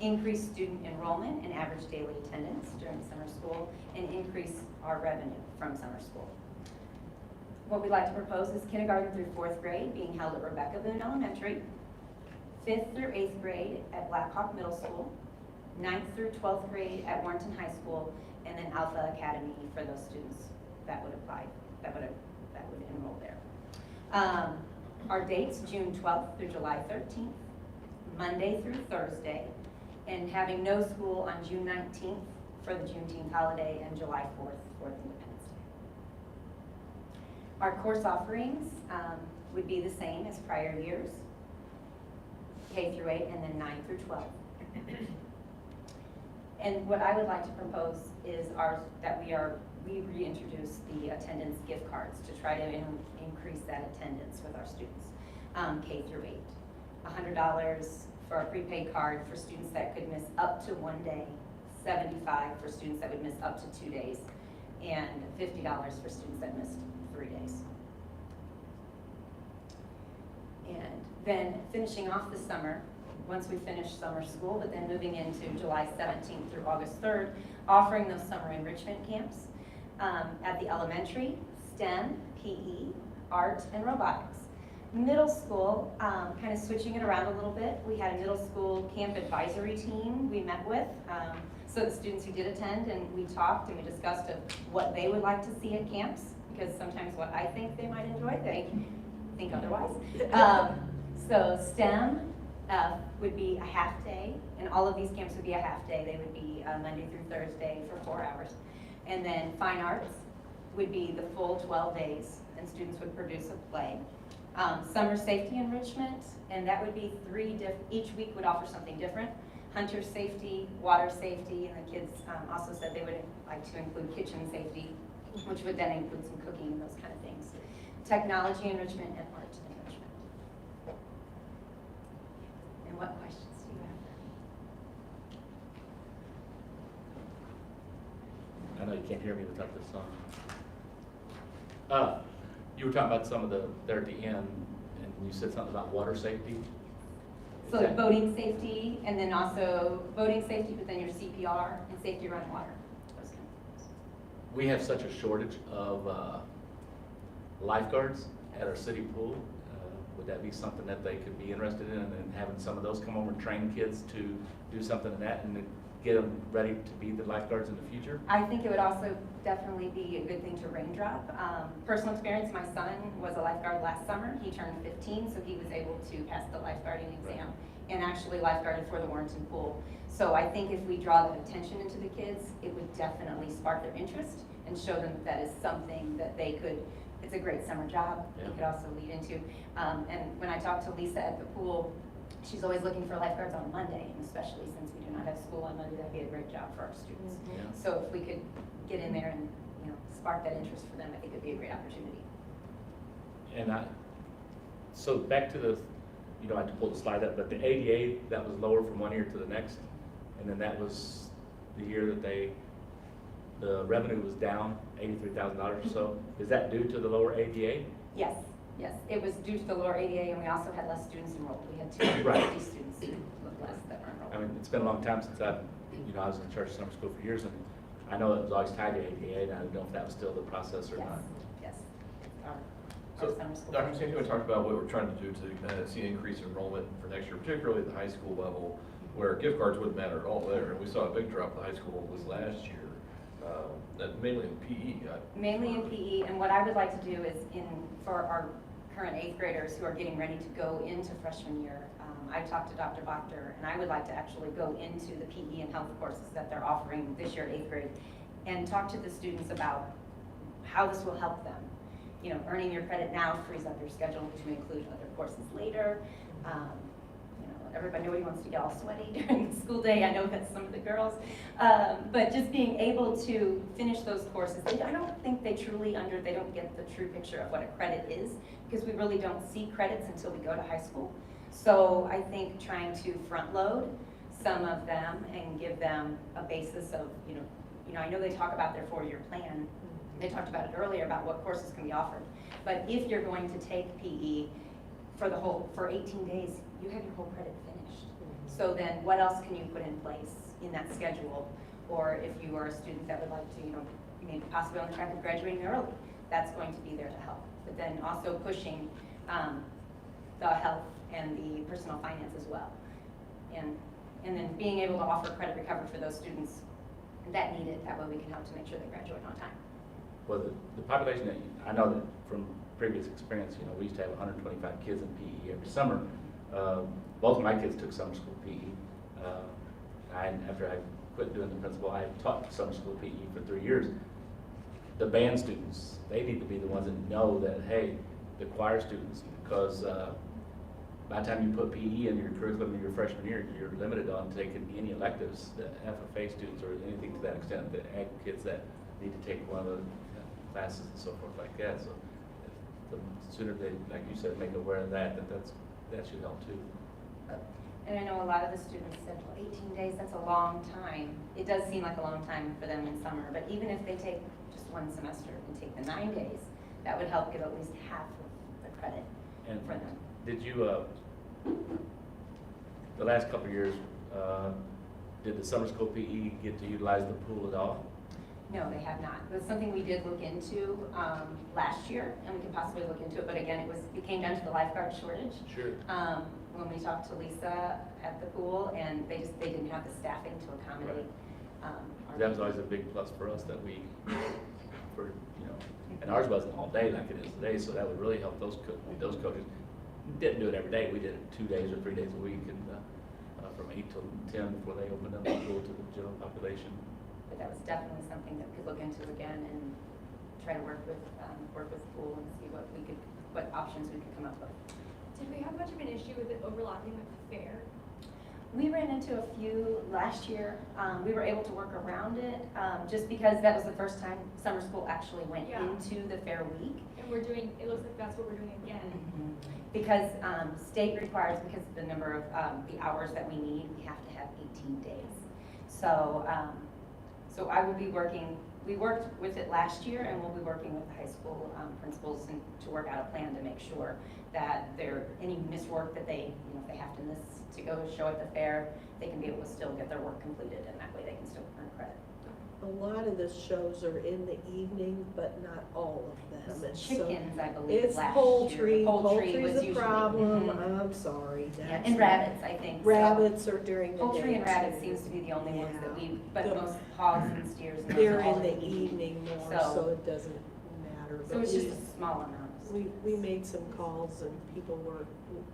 increase student enrollment and average daily attendance during summer school, and increase our revenue from summer school. What we'd like to propose is kindergarten through 4th grade being held at Rebecca Boone Elementary, 5th through 8th grade at Black Hawk Middle School, 9th through 12th grade at Warrenton High School, and then Alpha Academy for those students that would apply, that would enroll there. Our dates, June 12th through July 13th, Monday through Thursday, and having no school on June 19th for the Juneteenth holiday and July 4th for Independence Day. Our course offerings would be the same as prior years, K through 8 and then 9 through 12. And what I would like to propose is we reintroduce the attendance gift cards to try to increase that attendance with our students, K through 8. $100 for a prepaid card for students that could miss up to 1 day, $75 for students that would miss up to 2 days, and $50 for students that missed 3 days. And then finishing off the summer, once we finish summer school, but then moving into July 17th through August 3rd, offering those summer enrichment camps at the elementary, STEM, PE, art, and robotics. Middle school, kind of switching it around a little bit. We had a middle school camp advisory team we met with. So the students who did attend, and we talked and we discussed of what they would like to see at camps, because sometimes what I think they might enjoy, they think otherwise. So STEM would be a half day, and all of these camps would be a half day. They would be Monday through Thursday for 4 hours. And then fine arts would be the full 12 days, and students would produce a play. Summer safety enrichment, and that would be each week would offer something different. Hunter safety, water safety, and the kids also said they would like to include kitchen safety, which would then include some cooking and those kind of things. Technology enrichment and art enrichment. And what questions do you have? I know you can't hear me without this song. You were talking about some of there at the end, and you said something about water safety. So like boating safety, and then also boating safety, but then your CPR and safety around water. Those kind of things. We have such a shortage of lifeguards at our city pool. Would that be something that they could be interested in, and having some of those come over and train kids to do something in that, and then get them ready to be the lifeguards in the future? I think it would also definitely be a good thing to raindrop. Personal experience, my son was a lifeguard last summer. He turned 15, so he was able to pass the lifeguarding exam and actually lifeguarded for the Warrenton pool. So I think if we draw that attention into the kids, it would definitely spark their interest and show them that is something that they could, it's a great summer job, they could also lead into. And when I talked to Lisa at the pool, she's always looking for lifeguards on Monday, and especially since we do not have school on Monday, that'd be a great job for our students. Yeah. So if we could get in there and spark that interest for them, I think it'd be a great opportunity. And so back to the, I had to pull the slide up, but the ADA, that was lower from one year to the next, and then that was the year that the revenue was down $83,000 or so. Is that due to the lower ADA? Yes, yes, it was due to the lower ADA, and we also had less students enrolled. We had 250 Right. students less that were enrolled. I mean, it's been a long time since I was in charge of summer school for years, and I know it was always tied to ADA, and I don't know if that was still the process or Yes, not. yes. Our So, summer school. Dr. Santillo talked about what we're trying to do to see increased enrollment for next year, particularly at the high school level, where gift cards wouldn't matter at all there. And we saw a big drop at the high school this last year, mainly in PE. Mainly in PE, and what I would like to do is for our current 8th graders who are getting ready to go into freshman year, I talked to Dr. Bachter, and I would like to actually go into the PE and health courses that they're offering this year, 8th grade, and talk to the students about how this will help them. You know, earning your credit now frees up your schedule to include other courses later. You know, everybody wants to get all sweaty during the school day. I know that's some of the girls. But just being able to finish those courses, I don't think they don't get the true picture of what a credit is, because we really don't see credits until we go to high school. So I think trying to front load some of them and give them a basis of, you know, I know they talk about their 4-year plan. They talked about it earlier about what courses can be offered. But if you're going to take PE for 18 days, you have your whole credit finished. So then what else can you put in place in that schedule? Or if you are a student that would like to, maybe possibly on the track of graduating early, that's going to be there to help. But then also pushing the health and the personal finance as well. And then being able to offer credit recovery for those students that need it. That way we can help to make sure they graduate on time. Well, the population, I know that from previous experience, we used to have 125 kids in PE every summer. Both of my kids took summer school PE. After I quit doing the principal, I taught summer school PE for 3 years. The band students, they need to be the ones that know that, hey, the choir students, because by the time you put PE in your curriculum in your freshman year, you're limited on taking any electives. The FFA students or anything to that extent, the ag kids that need to take one of the classes and so forth like that. So the sooner they, like you said, make aware of that should help too. And I know a lot of the students said, well, 18 days, that's a long time. It does seem like a long time for them in summer, but even if they take just one semester and take the 9 days, that would help get at least half of the credit for them. Did you, the last couple of years, did the summer school PE get to utilize the pool at all? No, they have not. It was something we did look into last year, and we could possibly look into it, but again, it came down to the lifeguard shortage. Sure. When we talked to Lisa at the pool, and they didn't have the staffing to accommodate. That was always a big plus for us that and ours wasn't all day like it is today, so that would really help those coaches. We didn't do it every day. We did it 2 days or 3 days a week, and from 8 till 10 before they opened up the pool to the general population. But that was definitely something that we could look into again and try to work with the pool and see what options we could come up with. Did we have much of an issue with it overlapping with the fair? We ran into a few last year. We were able to work around it just because that was the first time summer school actually went into the fair week. And it looks like that's what we're doing again. Mm-hmm. Because state requires, because of the number of the hours that we need, we have to have 18 days. So I will be working, we worked with it last year, and we'll be working with the high school principals to work out a plan to make sure that any missed work that if they have to miss to go show at the fair, they can be able to still get their work completed, and that way they can still earn credit. A lot of the shows are in the evening, but not all of them. Chickens, I believe, it's last poultry. year. Poultry's was a usually, problem. Mhm. I'm sorry. Yeah, and rabbits, I think. Rabbits are during the day. Poultry and rabbits too. seems to be the only ones that but The- most hogs and steers and those They're are all in the evening more, so it doesn't matter. So But it's just a small amount. we made some calls and people were.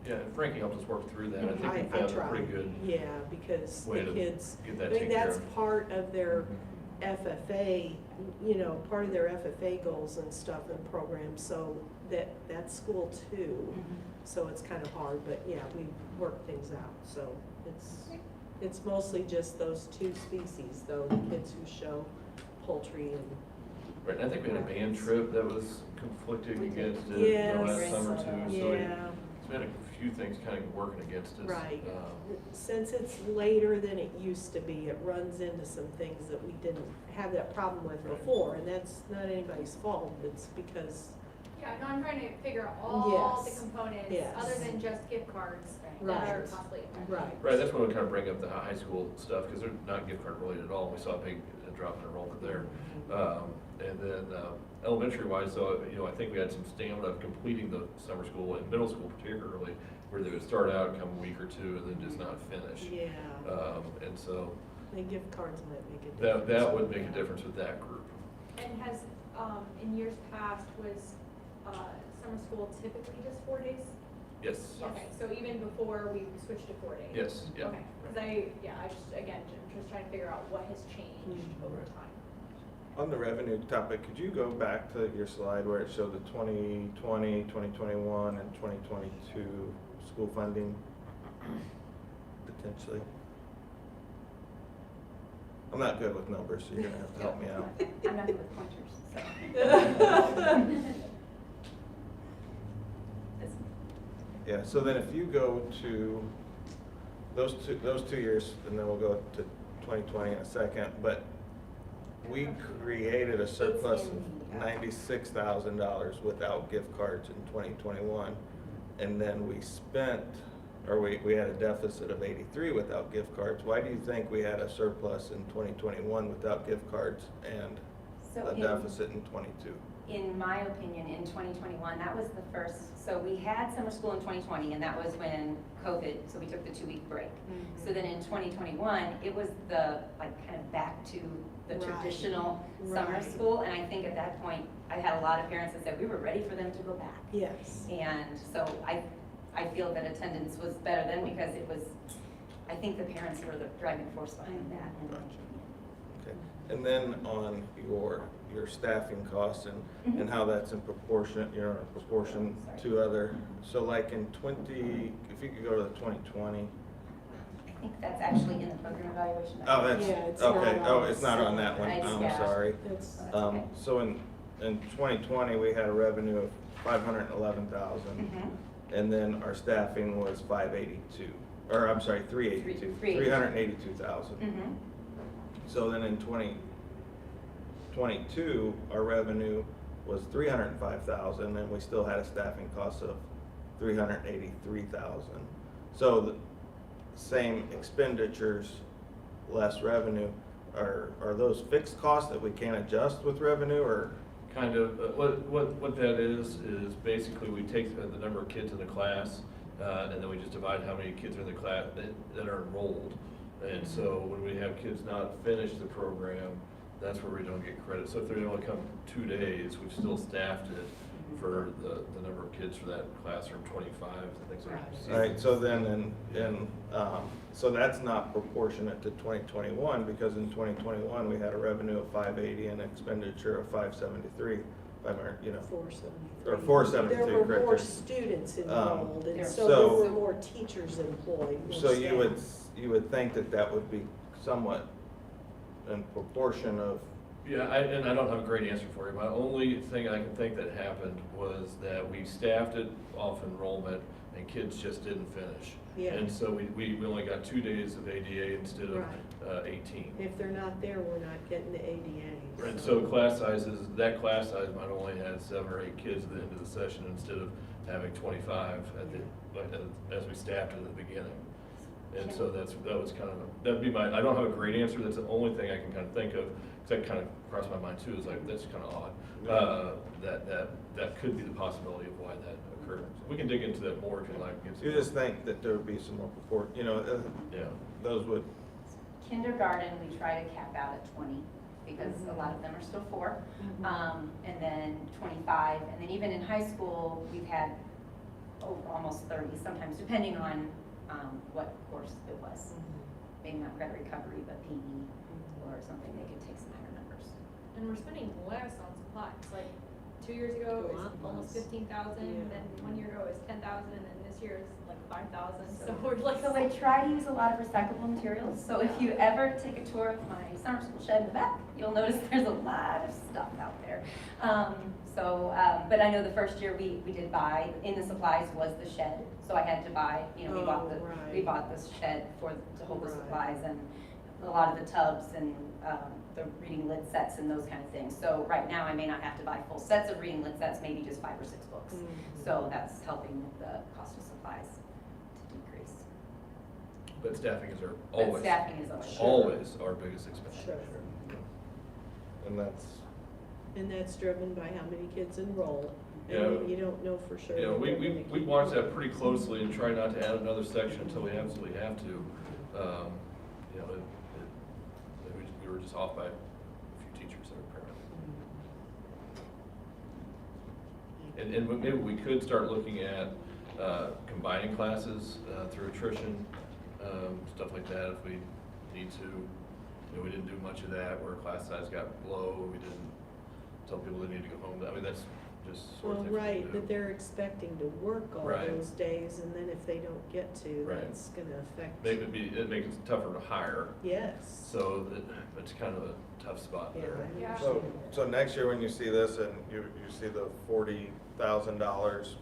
Yeah, Frankie helped us work through that. I think we I found a tried. pretty good Yeah, because way the to kids, get that I mean, taken care that's of. part of their FFA, part of their FFA goals and stuff and programs, so that's school too. So it's kind of hard, but yeah, we work things out, so it's mostly just those 2 species though, the kids who show poultry and. Right, and I think we had a band trip that was conflicting against it Yes. last summer too. So Yeah. we had a few things kind of working against us. Right. Since it's later than it used to be, it runs into some things that we didn't have that problem with before, and that's not anybody's fault, it's because, Yeah, no, I'm trying to figure out all the Yes. components, Yes. other than just gift cards that Right. are possibly affected. right. Right, that's when we kind of bring up the high school stuff, because they're not gift card related at all. We saw a big drop in enrollment there. And then elementary wise, though, I think we had some stamina of completing the summer school and middle school particularly, where they would start out, come a week or two, and then just not finish. Yeah, And so the gift cards might make a difference. that would make a difference with that group. And has, in years past, was summer school typically just 4 days? Yes. Okay, so even before we switched to 4 days? Yes, yeah. Okay, because I just, again, just trying to figure out what has changed over time. On the revenue topic, could you go back to your slide where it showed the 2020, 2021, and 2022 school funding potentially? I'm not good with numbers, so you're gonna have to help me out. I'm not good with pointers, so. Yeah, so then if you go to those two years, and then we'll go to 2020 in a second, but we created a surplus of $96,000 without gift cards in 2021. And then we spent, or we had a deficit of 83 without gift cards. Why do you think we had a surplus in 2021 without gift cards and So a deficit in 22? In my opinion, in 2021, that was the first, so we had summer school in 2020, and that was when COVID, so we took the 2-week break. So then in 2021, it was the, kind of back to the Right. traditional summer Right. school, and I think at that point, I had a lot of parents that said we were ready for them to go back. Yes. And so I feel that attendance was better then because it was, I think the parents were the driving force behind that, in my opinion. Okay. And then on your staffing costs and how that's in proportion, proportion to other, so like in 20, if you could go to the 2020. I think that's actually in the program evaluation. Oh, that's, Yeah, it's okay, not oh, on it's not on that one, It's- I'm yeah. sorry. That's, Okay. So in 2020, we had a revenue of 511,000, and then our staffing was 582, or I'm sorry, 382, 382,000. Mhm. So then in 2022, our revenue was 305,000, and we still had a staffing cost of 383,000. So the same expenditures, less revenue. Are those fixed costs that we can't adjust with revenue, or? Kind of, what that is basically we take the number of kids in the class, and then we just divide how many kids are in the class that are enrolled. And so when we have kids not finish the program, that's where we don't get credit. So if they only come 2 days, we've still staffed it for the number of kids for that classroom, 25, I think so. All right, so then, so that's not proportionate to 2021, because in 2021, we had a revenue of 580 and an expenditure of 573, 473. or 473, There were correct. more students enrolled, and so so- there were more teachers employed. more So you staff. would think that would be somewhat in proportion of, Yeah, and I don't have a great answer for you. My only thing I can think that happened was that we staffed it off enrollment and kids just didn't finish. Yeah. And so we only got 2 days of ADA instead of Right. 18. If they're not there, we're not getting the ADA. And so class sizes, that class size might only have 7 or 8 kids at the end of the session instead of having 25 as we staffed it at the beginning. And so that was kind of, that'd be I don't have a great answer, that's the only thing I can kind of think of, because that kind of crossed my mind too, is like, that's kind of odd. That could be the possibility of why that occurred. We can dig into that more if you like. you just think that there would be some more Yeah. those would, Kindergarten, we try to cap out at 20 because a lot of them are still 4. And then 25, and then even in high school, we've had almost 30 sometimes, depending on what course it was. Maybe not credit recovery, but PE or something, they could take some higher numbers. And we're spending less on supplies, like, 2 years ago it A was lot almost less. 15,000, Yeah. and then 1 year ago it was 10,000, and then this year is like 5,000. So we're like, So I try to use a lot of recyclable materials, so if you ever take a tour of my summer school shed in the back, you'll notice there's a lot of stuff out there. But I know the first year we did buy, in the supplies was the shed, so I had to buy, you know, we right. bought this shed to hold the Right. supplies and a lot of the tubs and the reading lid sets and those kind of things. So right now I may not have to buy full sets of reading lid sets, maybe just 5 or 6 books. So that's helping with the cost of supplies to decrease. But staffing is our, But always, staffing is always. always our biggest expense. Sure. And that's, And that's driven by how many kids enroll, Yeah. and you don't know for sure. You know, that we they're gonna we keep watch that going. pretty closely and try not to add another section until we absolutely have to. You know, we were just off by a few teachers that are paramedics. And maybe we could start looking at combining classes through attrition, stuff like that if we need to. You know, we didn't do much of that where class size got low, we didn't tell people they need to go home. I mean, that's just sort Well, of things we right, can do. that they're expecting to work all Right. those days, and then if they don't get to, Right. that's gonna affect. It makes it tougher to hire. Yes. So it's kind of a tough spot Yeah, there. I Yeah. understand. so next year when you see this and you see the $40,000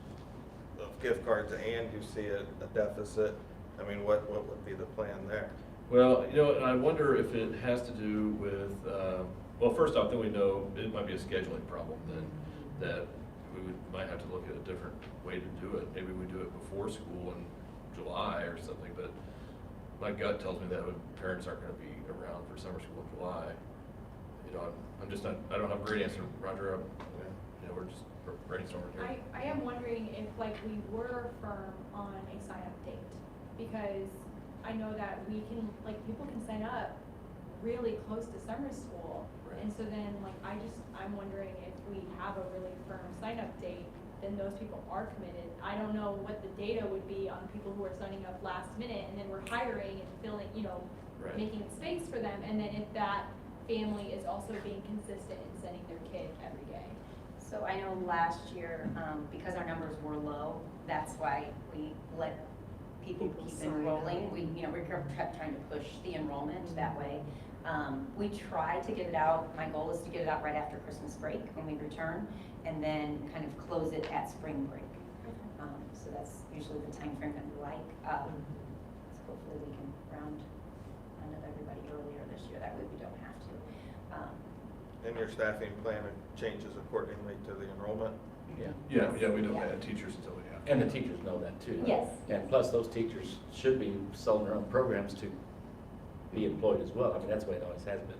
of gift cards and you see a deficit, I mean, what would be the plan there? Well, you know, and I wonder if it has to do with, well, first off, then we know it might be a scheduling problem then, that might have to look at a different way to do it. Maybe we do it before school in July or something, but my gut tells me that parents aren't gonna be around for summer school in July. You know, I'm just not, I don't have a great answer, Roger. You know, we're just brainstorming here. I am wondering if like we were firm on a sign-up date, because I know that we can, like, people can sign up really close to summer school. Right. And so then, like, I'm wondering if we have a really firm sign-up date, then those people are committed. I don't know what the data would be on people who are signing up last minute, and then we're hiring and filling, you know, Right. making space for them, and then if that family is also being consistent in sending their kid every day. So I know last year, because our numbers were low, that's why we let people People keep sign enrolling. up. We kept trying to push the enrollment that way. We try to get it out, my goal is to get it out right after Christmas break when we return, and then kind of close it at spring break. So that's usually the timeframe that we like. So hopefully we can round up everybody earlier this year, that way we don't have to. And your staffing plan changes accordingly to the enrollment? Yeah, we don't add teachers until we have to. And the teachers know that too. Yes. And plus, those teachers should be selling their own programs to be employed as well. I mean, that's the way it always has been.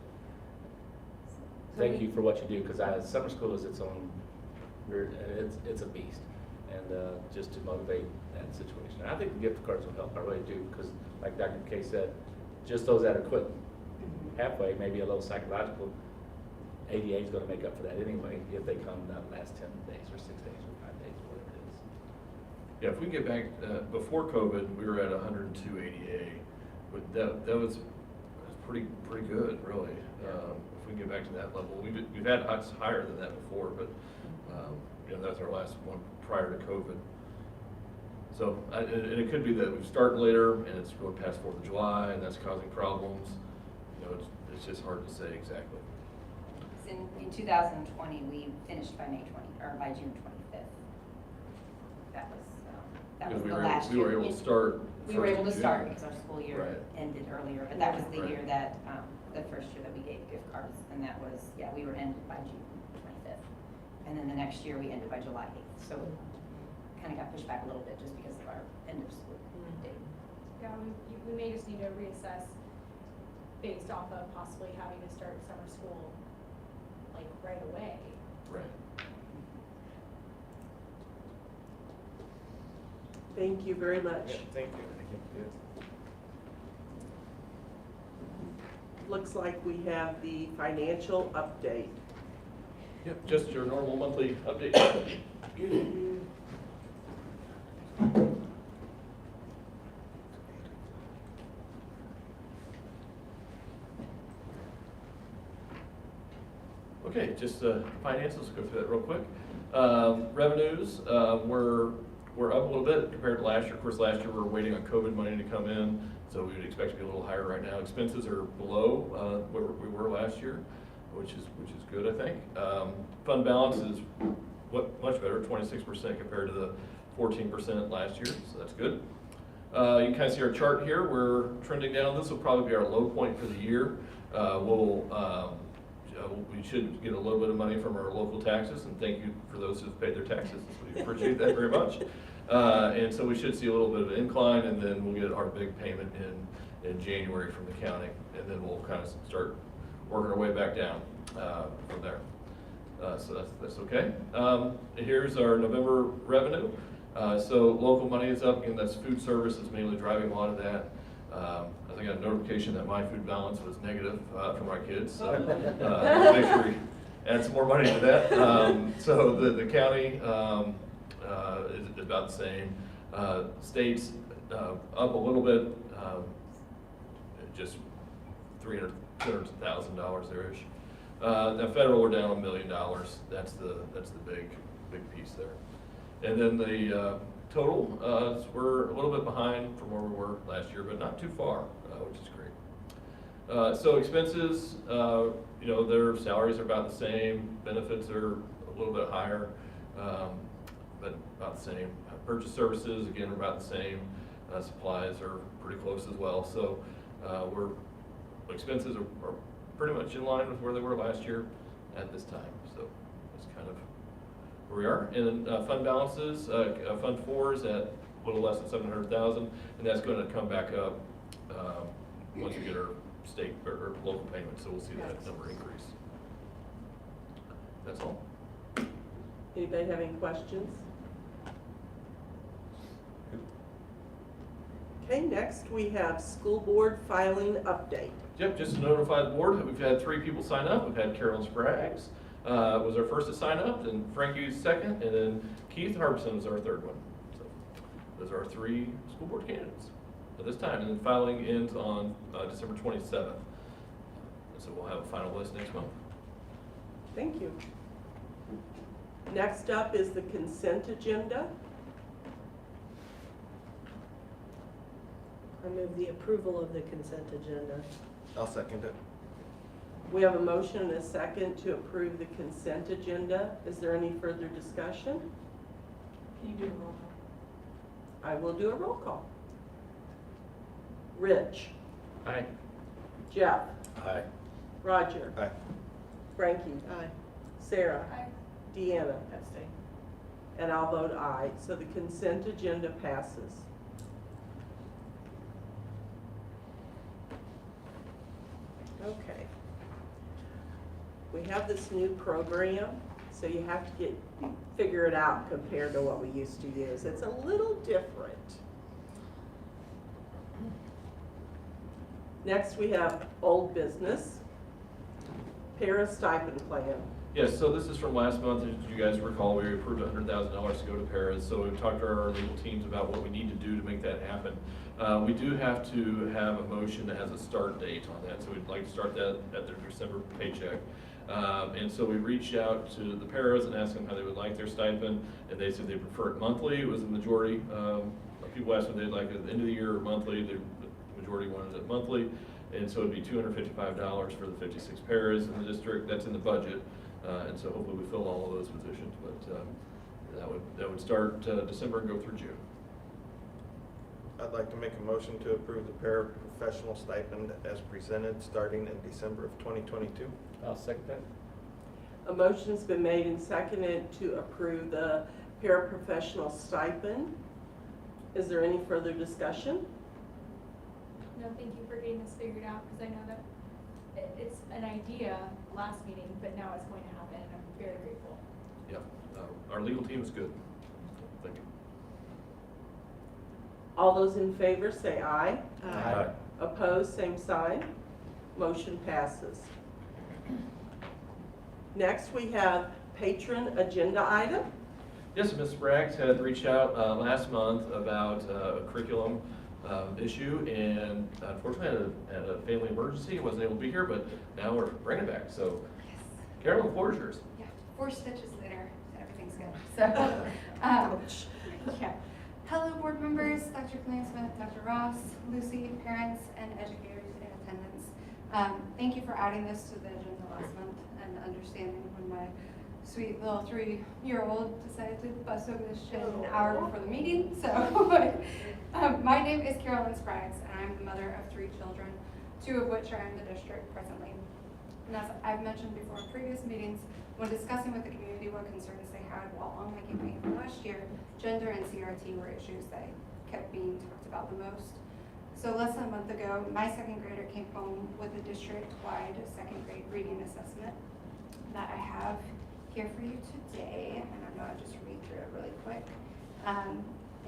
Thank you for what you do, because summer school is its own, it's a beast. And just to motivate that situation. I think the gift cards will help, I really do, because like Dr. Kay said, just those that are quit halfway, maybe a little psychological, ADA is going to make up for that anyway, if they come that last 10 days or 6 days or 5 days, whatever it is. Yeah, if we get back, before COVID, we were at 102 ADA, but that was pretty good, really. If we can get back to that level, we've had higher than that before, but you know, that's our last one prior to COVID. So, and it could be that we start later and it's going past 4th of July and that's causing problems. You know, it's just hard to say exactly. In 2020, we finished by by June 25th. That was Because the last year. we were able to start. We were able to June. start because our school year Right. ended earlier, but that was the Right. year that, the first year that we gave gift cards, and that was, we were ended by June 25th. And then the next year, we ended by July 8th, so kind of got pushed back a little bit just because of our end of school date. Yeah, we may just need to reassess based off of possibly having to start summer school like right away. Right. Thank you very much. Yeah, thank you. Looks like we have the financial update. Yep, just your normal monthly update. Okay, just finance, let's go through that real quick. Revenues, we're up a little bit compared to last year. Of course, last year we were waiting on COVID money to come in, so we would expect to be a little higher right now. Expenses are below where we were last year, which is good, I think. Fund balance is much better, 26% compared to the 14% last year, so that's good. You can kind of see our chart here. We're trending down. This will probably be our low point for the year. We should get a little bit of money from our local taxes, and thank you for those who've paid their taxes. We appreciate that very much. And so we should see a little bit of an incline, and then we'll get our big payment in January from the county, and then we'll kind of start working our way back down from there. So that's okay. Here's our November revenue. So local money is up, and that's food service is mainly driving a lot of that. I think I got a notification that my food balance was negative for my kids, so make sure we add some more money to that. So the county is about the same. States up a little bit, just $200,000 there-ish. Now federal, we're down $1 million. That's the big piece there. And then the total, we're a little bit behind from where we were last year, but not too far, which is great. So expenses, their salaries are about the same, benefits are a little bit higher, but about the same. Purchase services, again, are about the same. Supplies are pretty close as well. So expenses are pretty much in line with where they were last year at this time. So that's kind of where we are. And then fund balances, Fund 4 is at a little less than $700,000, and that's going to come back up once we get our state or local payments. So we'll see that number increase. That's all. Anybody have any questions? Okay, next we have school board filing update. Yep, just to notify the board, we've had 3 people sign up. We've had Carolyn Spraggs, was our first to sign up, and Frankie's second, and then Keith Harbison was our third one. So those are our 3 school board candidates at this time, and then filing ends on December 27th. So we'll have a final list next month. Thank you. Next up is the consent agenda. I move the approval of the consent agenda. I'll second it. We have a motion and a second to approve the consent agenda. Is there any further discussion? Can you do a roll call? I will do a roll call. Rich. Aye. Jeff. Aye. Roger. Aye. Frankie. Aye. Sarah. Aye. Deanna. And I'll vote aye. So the consent agenda passes. Okay. We have this new program, so you have to figure it out compared to what we used to use. It's a little different. Next, we have old business, para stipend plan. Yes, so this is from last month. As you guys recall, we approved $100,000 to go to paras. So we've talked to our legal teams about what we need to do to make that happen. We do have to have a motion that has a start date on that. So we'd like to start that at their December paycheck. And so we reached out to the paras and asked them how they would like their stipend, and they said they prefer it monthly. It was the majority. People asked them if they'd like it at the end of the year or monthly. The majority wanted it monthly. And so it'd be $255 for the 56 paras in the district. That's in the budget. And so hopefully we fill all of those positions, but that would start December and go through June. I'd like to make a motion to approve the paraprofessional stipend as presented starting in December of 2022. I'll second that. A motion's been made and seconded to approve the paraprofessional stipend. Is there any further discussion? No, thank you for getting this figured out, because I know that it's an idea last meeting, but now it's going to happen, and I'm very grateful. Yeah, our legal team is good. Thank you. All those in favor say aye. Aye. Opposed, same sign. Motion passes. Next, we have patron agenda item. Yes, Ms. Spraggs had reached out last month about a curriculum issue, and unfortunately had a family emergency, wasn't able to be here, but now we're bringing it back. So Carolyn, the floor is yours. Yeah, 4 stitches later, everything's good. So, yeah. Hello, board members, Dr. Klansmith, Dr. Ross, Lucy, parents, and educators in attendance. Thank you for adding this to the agenda last month and understanding when my sweet little 3-year-old decided to bust over this shit an hour before the meeting. So, my name is Carolyn Spraggs, and I'm the mother of 3 children, 2 of which are in the district presently. And as I've mentioned before in previous meetings, when discussing with the community what concerns they had while on my campaign for last year, gender and CRT were issues that kept being talked about the most. So less than a month ago, my 2nd grader came home with a district-wide 2nd grade reading assessment that I have here for you today. And I know I'll just read through it really quick.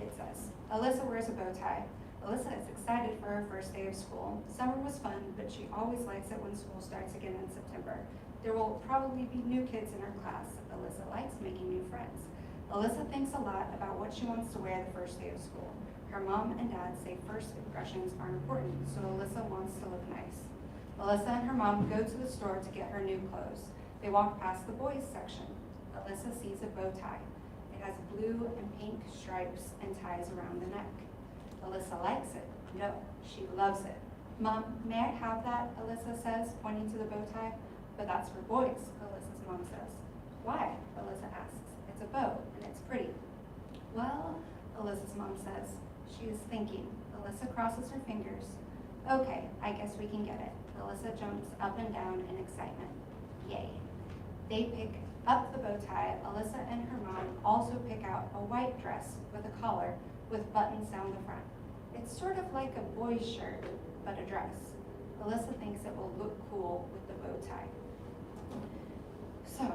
It says, Alyssa wears a bow tie. Alyssa is excited for her first day of school. Summer was fun, but she always likes it when school starts again in September. There will probably be new kids in her class. Alyssa likes making new friends. Alyssa thinks a lot about what she wants to wear the first day of school. Her mom and dad say first impressions are important, so Alyssa wants to look nice. Alyssa and her mom go to the store to get her new clothes. They walk past the boys section. Alyssa sees a bow tie. It has blue and pink stripes and ties around the neck. Alyssa likes it. No, she loves it. Mom, may I have that? Alyssa says, pointing to the bow tie. But that's for boys, Alyssa's mom says. Why? Alyssa asks. It's a bow, and it's pretty. Well, Alyssa's mom says. She is thinking. Alyssa crosses her fingers. Okay, I guess we can get it. Alyssa jumps up and down in excitement. Yay. They pick up the bow tie. Alyssa and her mom also pick out a white dress with a collar with buttons down the front. It's sort of like a boy's shirt, but a dress. Alyssa thinks it will look cool with the bow tie. So,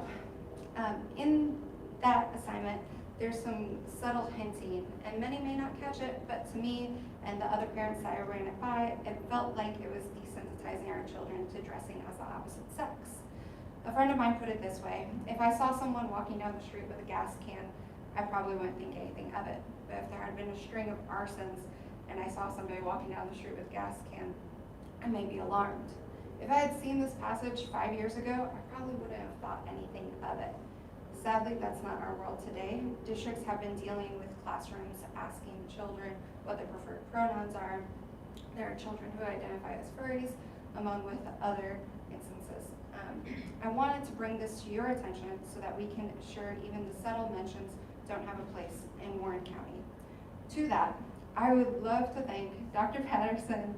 in that assignment, there's some subtle hinting, and many may not catch it, but to me and the other parents that I ran it by, it felt like it was desensitizing our children to dressing as the opposite sex. A friend of mine put it this way: if I saw someone walking down the street with a gas can, I probably wouldn't think anything of it. But if there had been a string of arsons and I saw somebody walking down the street with a gas can, I may be alarmed. If I had seen this passage 5 years ago, I probably wouldn't have thought anything of it. Sadly, that's not our world today. Districts have been dealing with classrooms asking children what their preferred pronouns are. There are children who identify as furries, among with other instances. I wanted to bring this to your attention so that we can ensure even the subtle mentions don't have a place in Warren County. To that, I would love to thank Dr. Patterson,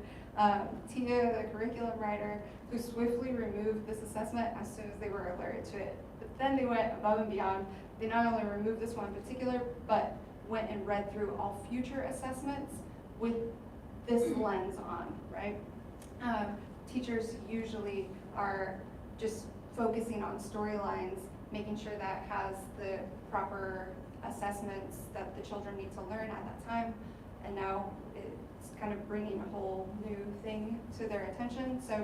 Tia, the curriculum writer, who swiftly removed this assessment as soon as they were alerted to it. But then they went above and beyond. They not only removed this one in particular, but went and read through all future assessments with this lens on, right? Teachers usually are just focusing on storylines, making sure that has the proper assessments that the children need to learn at that time. And now it's kind of bringing a whole new thing to their attention. So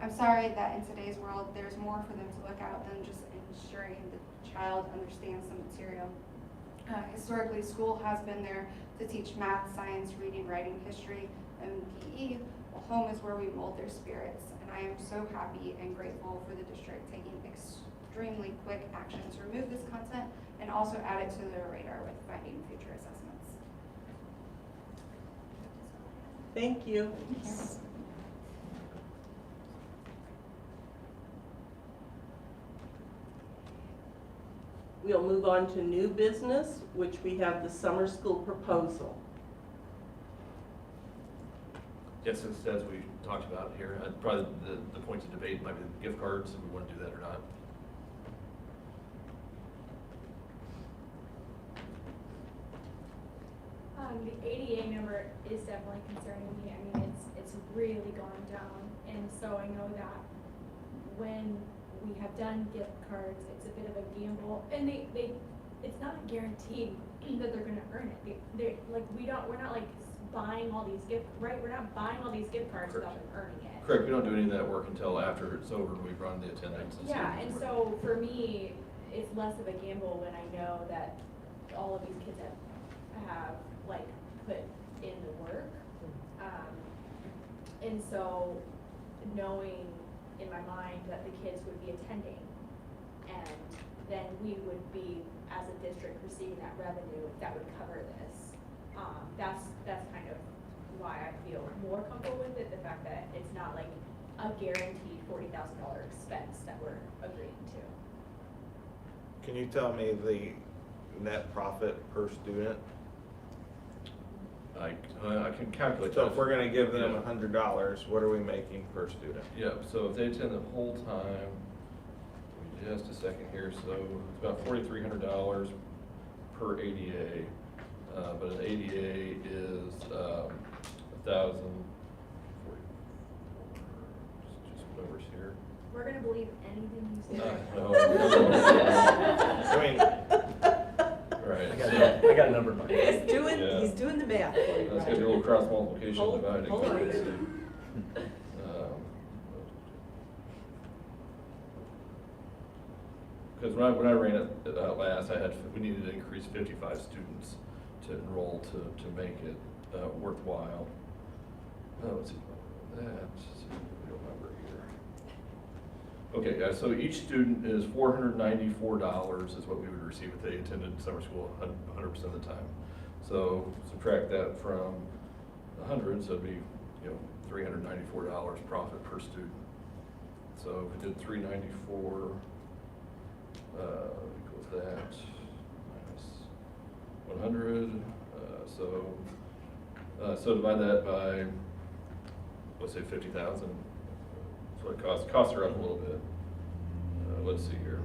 I'm sorry that in today's world, there's more for them to look at than just ensuring the child understands the material. Historically, school has been there to teach math, science, reading, writing, history, and PE. Well, home is where we mold their spirits. And I am so happy and grateful for the district taking extremely quick action to remove this content and also add it to their radar with finding future assessments. Thank you. We'll move on to new business, which we have the summer school proposal. Yes, as we talked about here, probably the point of debate might be the gift cards, if we want to do that or not. The ADA number is definitely concerning me. I mean, it's really gone down, and so I know that when we have done gift cards, it's a bit of a gamble, and it's not a guarantee that they're going to earn it. They're like we're not like buying all these we're not buying all these gift cards without them earning it. Correct. We don't do any of that work until after it's over and we've run the attendance. Yeah, and so for me, it's less of a gamble when I know that all of these kids have like put in the work, and so knowing in my mind that the kids would be attending and then we would be, as a district, receiving that revenue that would cover this. That's kind of why I feel more comfortable with it, the fact that it's not like a guaranteed $40,000 expense that we're agreeing to. Can you tell me the net profit per student? I can calculate So that. if we're gonna give them Yeah. $100, what are we making per student? Yeah, so if they attend the whole time, give me just a second here, so it's about $4,300 per ADA. But an ADA is 1,000, just numbers here. We're gonna believe anything you say. No. I mean, Right. I got a number in my head. He's doing the math for you, Let's get a little cross multiplication Hold- dividing. hold on. Because when I ran it last, we needed to increase 55 students to enroll to make it worthwhile. Let's see, we don't remember here. Okay, guys, so each student is $494 is what we would receive if they attended summer school 100% of the time. So subtract that from 100, so it'd be, $394 profit per student. So if we did 394 equals that minus 100. So divide that by, let's say 50,000. That's what it costs. Costs are up a little bit. Let's see here.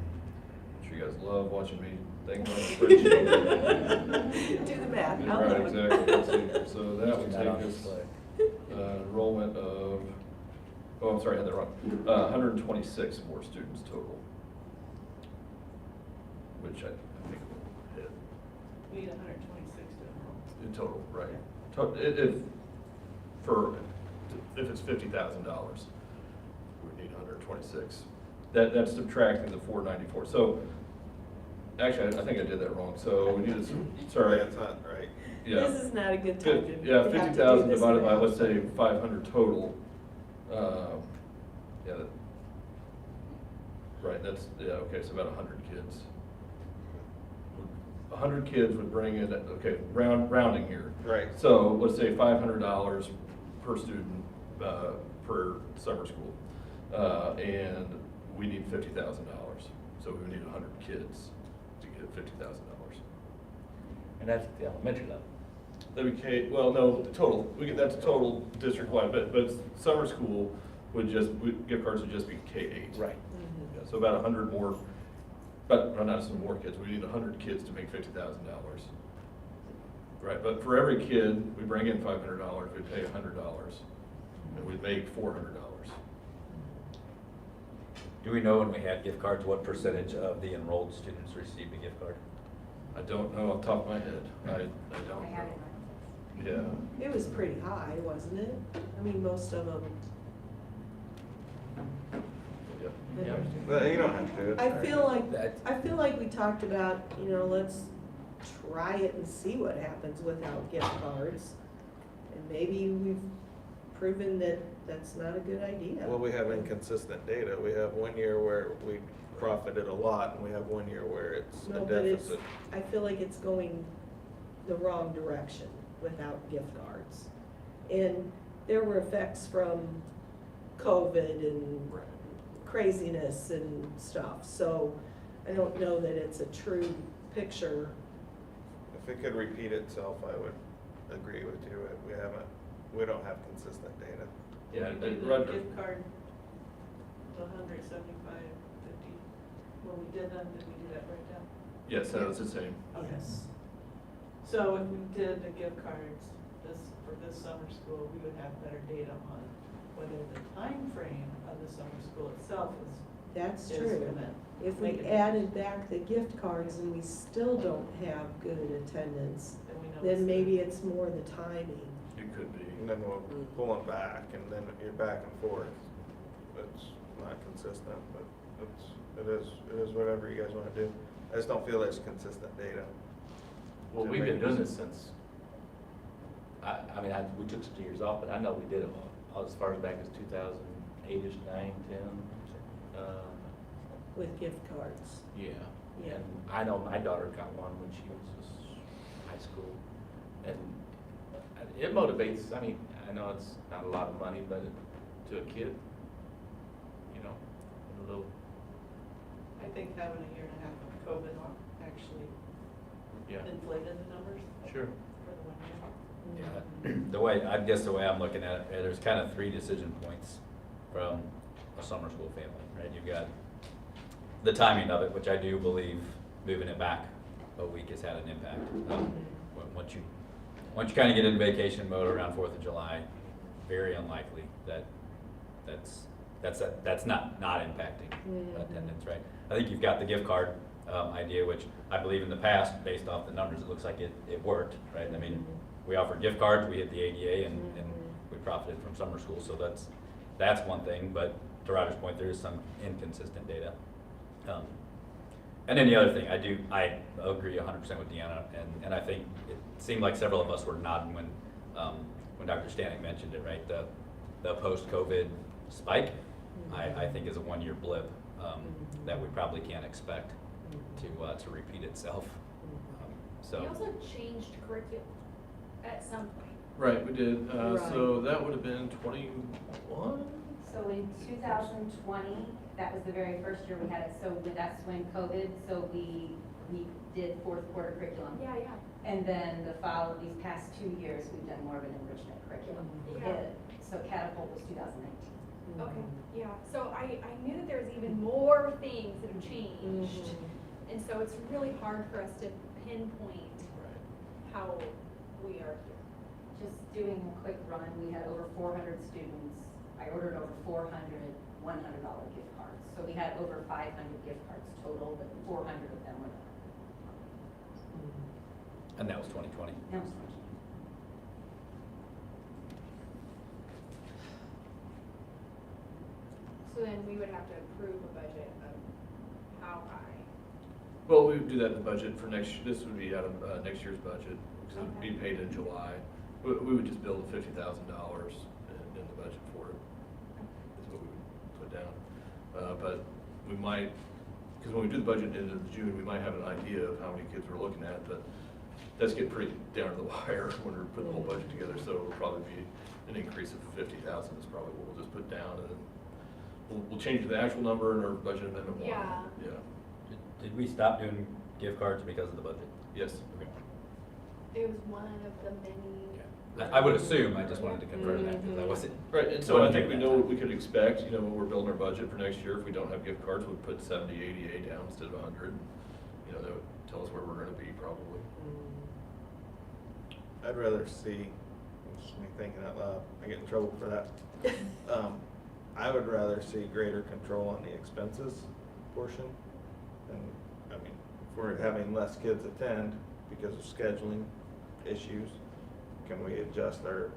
I'm sure you guys love watching me think on a spreadsheet. Do the math. Right, exactly. Let's see. So that would Not take on us display. enrollment of, oh, I'm sorry, I had that wrong. 126 more students total, which I think will hit We need 126 to enroll. in total, right? If it's $50,000, we need 126. That's subtracting the 494. So, actually, I think I did that wrong. So we need to, sorry. That's not right. Yeah. This is not a good time to. Yeah, to have to do 50,000 this divided by, math. let's say, 500 total. Right, okay, so about 100 kids. 100 kids would bring in, okay, rounding here. Right. So let's say $500 per student per summer school. And we need $50,000. So we would need 100 kids to get $50,000. And that's at the elementary level. That'd be K, well, no, the total, that's total district-wide, but summer school gift cards would just be K-8. Right. Yeah, so about 100 more, but not some more kids, we need 100 kids to make $50,000. Right, but for every kid, we bring in $500, we pay $100, and we make $400. Do we know when we had gift cards, what percentage of the enrolled students received a gift card? I don't know off the top of my head, I don't I have it know. in my office. Yeah. It was pretty high, wasn't it? I mean, most of them. Yeah. Well, you don't have to. I feel like we talked about, let's try it and see what happens without gift cards. And maybe we've proven that that's not a good idea. Well, we have inconsistent data. We have 1 year where we profited a lot, and we have 1 year where it's a No, but deficit. I feel like it's going the wrong direction without gift cards. And there were effects from COVID and craziness and stuff, so I don't know that it's a true picture. If it could repeat itself, I would agree with you. We don't have consistent data. Yeah, Did we do the Roger. gift card, the 175, 50, when we did them, did we do that breakdown? Yes, that was the same. Yes. So if we did the gift cards for this summer school, we would have better data on whether the time frame of the summer school itself That's is true. gonna If make we a added back the gift cards and we still don't have good attendance, then we know. then maybe it's more the timing. It could be. And then we'll pull them back, and then you're back and forth. It's not consistent, but it is whatever you guys want to do. I just don't feel there's consistent data. Well, we've been doing this since, we took some years off, but I know we did it as far as back as 2008-ish, 9, 10. with gift cards. Yeah. Yeah. And I know my daughter got one when she was just high school. And it motivates, I mean, I know it's not a lot of money, but to a kid, you know, a little, I think having a year and a half of COVID actually yeah. inflated the numbers Sure. for the 1 year. Yeah, the way, I guess the way I'm looking at it, there's kind of 3 decision points from a summer school family, right? You've got the timing of it, which I do believe moving it back a week has had an impact. Once you kind of get into vacation mode around 4th of July, very unlikely that that's not impacting attendance, right? I think you've got the gift card idea, which I believe in the past, based off the numbers, it looks like it worked, right? I mean, we offered gift cards, we hit the ADA, and we profited from summer school, so that's one thing. But to Roger's point, there is some inconsistent data. And then the other thing, I agree 100% with Deanna, and I think it seemed like several of us were nodding when Dr. Stanek mentioned it, right? The post-COVID spike, I think is a 1-year blip that we probably can't expect to repeat itself. We also changed curriculum at some point. Right, we did. Right. So that would have been 21? So in 2020, that was the very first year we had it, so that's when COVID, so we did 4th quarter curriculum. Yeah. And then these past 2 years, we've done more of an enrichment curriculum. Yeah. So Catapult was 2019. Okay, yeah, so I knew that there was even more things that have changed. And so it's really hard for us to pinpoint how we are here. Just doing a quick run, we had over 400 students. I ordered over 400 $100 gift cards. So we had over 500 gift cards total, but 400 of them were done. And that was 2020. That was 2020. So then we would have to approve a budget of how high? Well, we would do that in the budget for this would be out of next year's budget, because it would be paid in July. We would just build $50,000 in the budget for it, is what we would put down. But we might, because when we do the budget in June, we might have an idea of how many kids we're looking at, but that's getting pretty down to the wire when we're putting the whole budget together, so it'll probably be an increase of 50,000 is probably what we'll just put down, and then we'll change the actual number in our budget amendment one. Yeah. Yeah. Did we stop doing gift cards because of the budget? Yes. Okay. It was one of the many. I would assume, I just wanted to confirm that, because I wasn't. Right, and so I think we know what we could expect, you know, when we're building our budget for next year. If we don't have gift cards, we'll put 70, 80 down instead of 100. You know, that would tell us where we're gonna be probably. I'd rather see, just me thinking out loud, I get in trouble for that. I would rather see greater control on the expenses portion. And, I mean, if we're having less kids attend because of scheduling issues, can we adjust our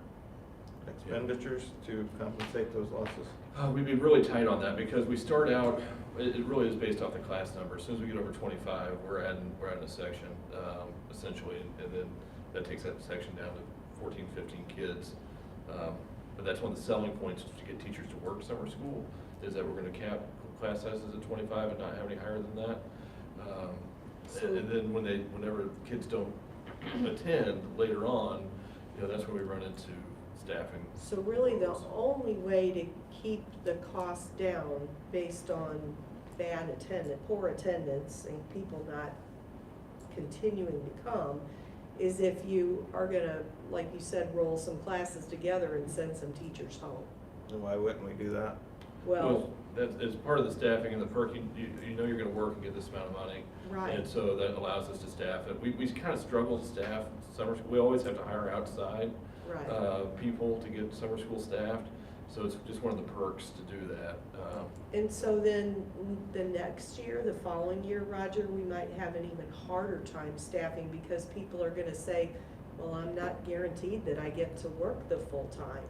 expenditures to compensate those losses? We'd be really tight on that because we start out, it really is based off the class number. As soon as we get over 25, we're adding a section, essentially, and then that takes that section down to 14, 15 kids. But that's one of the selling points to get teachers to work summer school, is that we're gonna cap class sizes at 25 and not have any higher than that. And then whenever kids don't attend later on, you know, that's where we run into staffing. So really the only way to keep the costs down based on poor attendance and people not continuing to come is if you are gonna, like you said, roll some classes together and send some teachers home. And why wouldn't we do that? Well, That's part of the staffing and the perk, you know you're gonna work and get this amount of money. Right. And so that allows us to staff it. We kind of struggle to staff summer school. We always have to hire outside right. people to get summer school staffed. So it's just one of the perks to do that. And so then the next year, the following year, Roger, we might have an even harder time staffing because people are gonna say, well, I'm not guaranteed that I get to work the full time.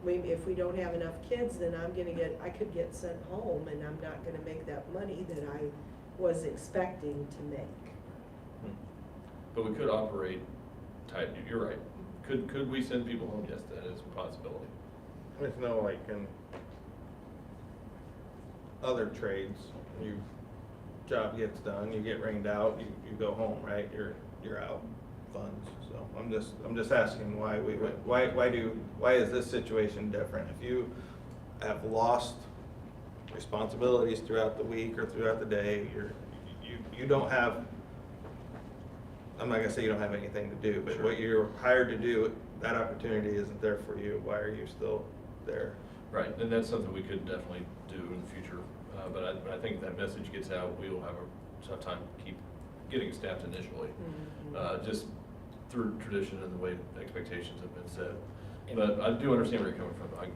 Maybe if we don't have enough kids, then I could get sent home and I'm not gonna make that money that I was expecting to make. But we could operate tight. You're right. Could we send people home? Yes, that is a possibility. There's no, like, in other trades, you job gets done, you get rained out, you go home, right? You're out funds. So I'm just asking why why is this situation different? If you have lost responsibilities throughout the week or throughout the day, you don't have, I'm not gonna say you don't have anything to do, but what you're hired to do, that opportunity isn't there for you. Why are you still there? Right, and that's something we could definitely do in the future, but I think that message gets out, we will have a tough time keep getting staffed initially, just through tradition and the way expectations have been set. But I do understand where you're coming from, I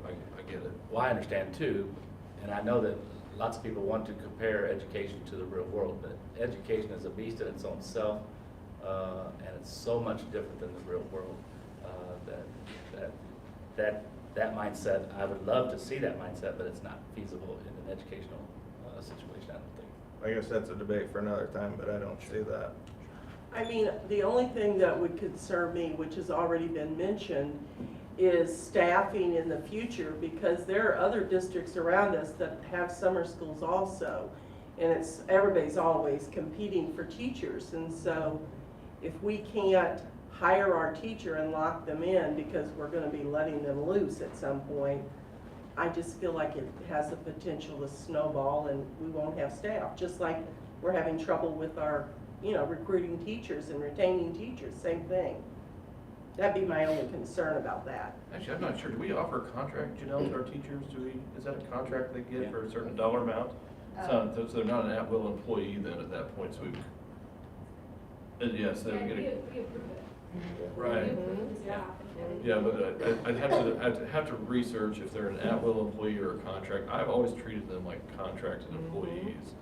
get it. Well, I understand too, and I know that lots of people want to compare education to the real world, but education is a beast in its own self, and it's so much different than the real world, that mindset, I would love to see that mindset, but it's not feasible in an educational situation, I don't think. I guess that's a debate for another time, but I don't see that. I mean, the only thing that would concern me, which has already been mentioned, is staffing in the future, because there are other districts around us that have summer schools also. And everybody's always competing for teachers. And so if we can't hire our teacher and lock them in because we're gonna be letting them loose at some point, I just feel like it has the potential to snowball and we won't have staff. Just like we're having trouble with our, recruiting teachers and retaining teachers, same thing. That'd be my only concern about that. Actually, I'm not sure, do we offer a contract, Janelle, to our teachers? Is that a contract they get for a certain dollar amount? So they're not an at-will employee then at that point, so yes, they would get We a. approve it. Right. Yeah, but I'd have to research if they're an at-will employee or a contract. I've always treated them like contracted employees,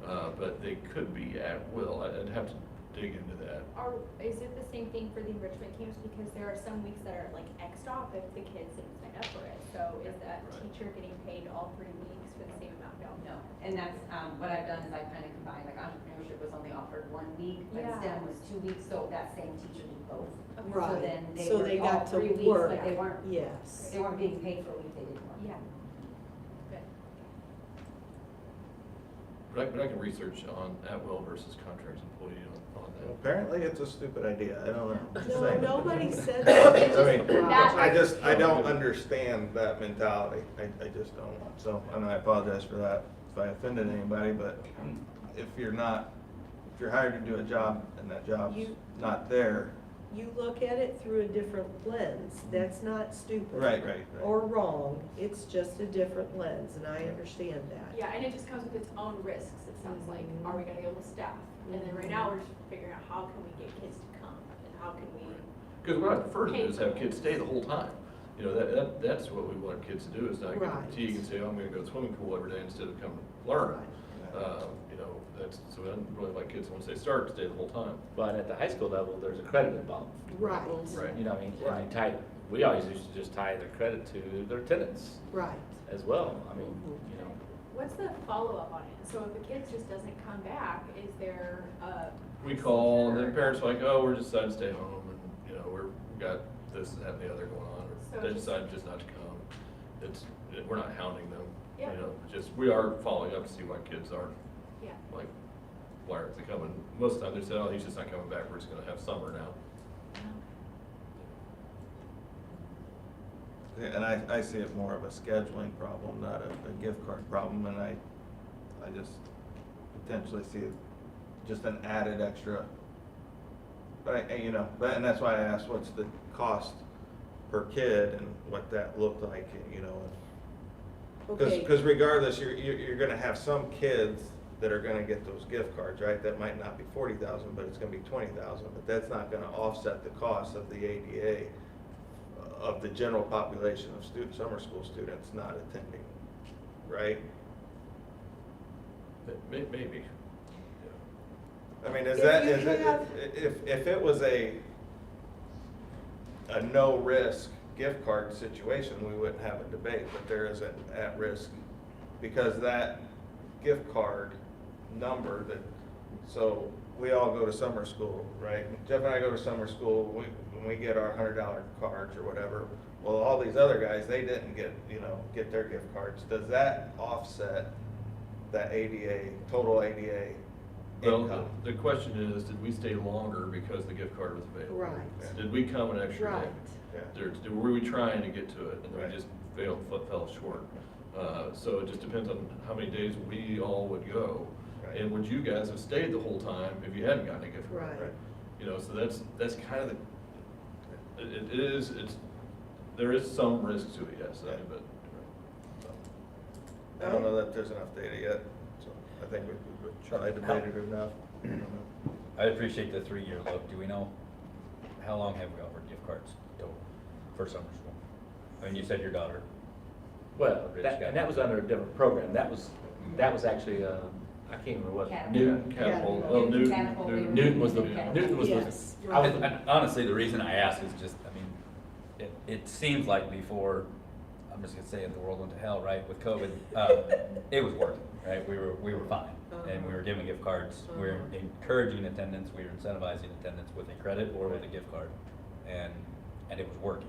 but they could be at-will. I'd have to dig into that. Is it the same thing for the enrichment camps? Because there are some weeks that are like X-stop if the kids didn't sign up for it. So is that teacher getting paid all 3 weeks for the same amount? No, and that's, what I've done is I've kind of combined, like entrepreneurship was only offered 1 week, but Yeah. STEM was 2 weeks, so that same teacher did both. Okay. So then they So they worked all got to 3 weeks, work. but they weren't, Yes. they weren't being paid for a week they didn't work. Yeah. Good. But I can research on at-will versus contract employee on that. Apparently, it's a stupid idea. I don't know. Just No, saying. nobody said that. I don't understand that mentality. I just don't. So, and I apologize for that if I offended anybody, but if you're hired to do a job and that job's not there. You look at it through a different lens. That's not stupid. Right. Or wrong. It's just a different lens, and I understand that. Yeah, and it just comes with its own risks, it sounds like. Are we gonna be able to staff? And then right now, we're just figuring out how can we get kids to come and how can we. Because what I prefer to do is have kids stay the whole time. That's what we want kids to do, is not get fatigued and say, oh, I'm gonna go to the swimming pool every day instead of coming to learn. So I don't really like kids, once they start, to stay the whole time. But at the high school level, there's a credit involved. Right. Right. You know, we always used to just tie their credit to their attendance Right. as well. I mean, What's the follow-up on it? So if the kid just doesn't come back, is there a? We call, and then parents are like, oh, we're just deciding to stay home, and, we've got this and that and the other going on, So or they just- decide just not to come. We're not hounding them, Yeah. we are following up to see why kids aren't, Yeah. like, why aren't they coming? Most of the time they say, oh, he's just not coming back, we're just gonna have summer now. Yeah, and I see it more of a scheduling problem, not a gift card problem, and I just potentially see it just an added extra. But and that's why I asked what's the cost per kid and what that looked like, Okay. Because regardless, you're gonna have some kids that are gonna get those gift cards, right? That might not be 40,000, but it's gonna be 20,000, but that's not gonna offset the cost of the ADA of the general population of summer school students not attending, right? Maybe. I mean, if it was a no risk gift card situation, we wouldn't have a debate, but there is an at risk because that gift card number so we all go to summer school, right? Jeff and I go to summer school, when we get our $100 cards or whatever, well, all these other guys, they didn't get their gift cards. Does that offset that ADA, total ADA Well, income. the question is, did we stay longer because the gift card was available? Right. Did we come an extra Right. day? Were we trying to get to it, and we just fell short? So it just depends on how many days we all would go. Right. And would you guys have stayed the whole time if you hadn't gotten a gift card? Right. You know, so that's kind of there is some risk to it, yes, Yeah. but. I don't know that there's enough data yet, so I think we've tried to debate it enough. I don't know. I appreciate the 3-year look. Do we know, how long have we offered gift cards total for summer school? I mean, you said your daughter. Well, Rich that, got and that was under a different program. That was actually, I can't remember what. Catapult. Newton. Catapult. Newton, Newton. Catapult, we were- Newton was the, Catapult. Newton was the. Yes. I was And honestly, the reason I ask is just, I mean, it seems like before, I'm just gonna say it, the world went to hell, right, with COVID, it was working, right? We were fine, and we were giving gift cards, we were encouraging attendance, we were incentivizing attendance with a credit or with a gift card, and it was working.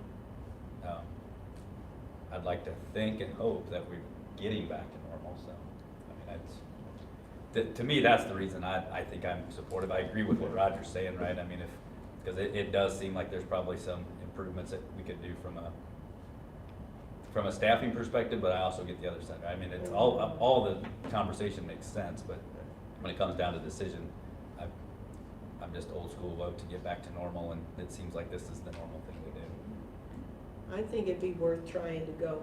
I'd like to think and hope that we're getting back to normal, so, I mean, to me, that's the reason I think I'm supportive. I agree with what Roger's saying, right? I mean, because it does seem like there's probably some improvements that we could do from a staffing perspective, but I also get the other side. I mean, it's all the conversation makes sense, but when it comes down to decision, I'm just old school vote to get back to normal, and it seems like this is the normal thing to do. I think it'd be worth trying to go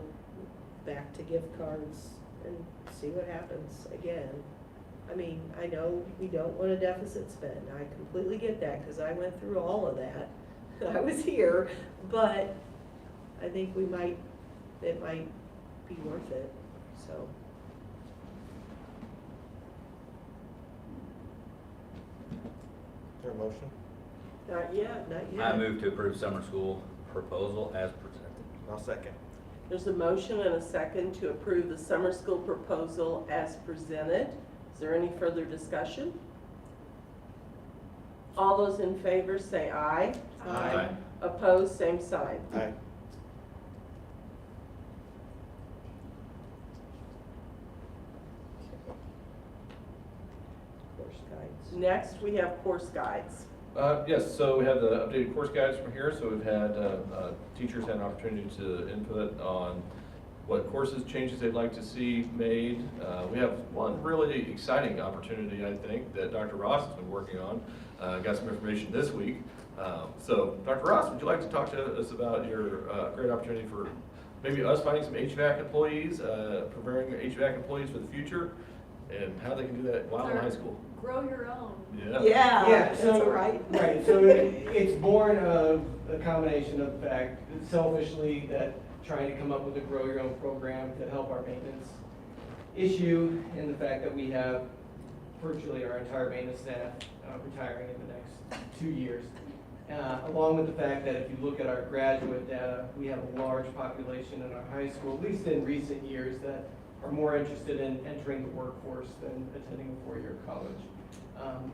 back to gift cards and see what happens again. I mean, I know we don't want a deficit spend. I completely get that, because I went through all of that. I was here, but I think it might be worth it, so. Is there a motion? Not yet, not yet. I move to approve summer school proposal as presented. I'll second. There's a motion and a second to approve the summer school proposal as presented. Is there any further discussion? All those in favor say aye. Aye. Opposed, same sign. Aye. Course guides. Next, we have course guides. Yes, so we have the updated course guides from here, so we've had teachers had an opportunity to input on what courses changes they'd like to see made. We have one really exciting opportunity, I think, that Dr. Ross has been working on. Got some information this week. So Dr. Ross, would you like to talk to us about your great opportunity for maybe us finding some HVAC employees, preparing HVAC employees for the future, and how they can do that while in high school? Grow your own. Yeah. Yeah, Yeah, so, that's right. right, so it's born of a combination of the fact, selfishly, that trying to come up with a grow your own program to help our maintenance issue, and the fact that we have virtually our entire maintenance staff retiring in the next 2 years. Along with the fact that if you look at our graduate data, we have a large population in our high school, at least in recent years, that are more interested in entering the workforce than attending a 4-year college.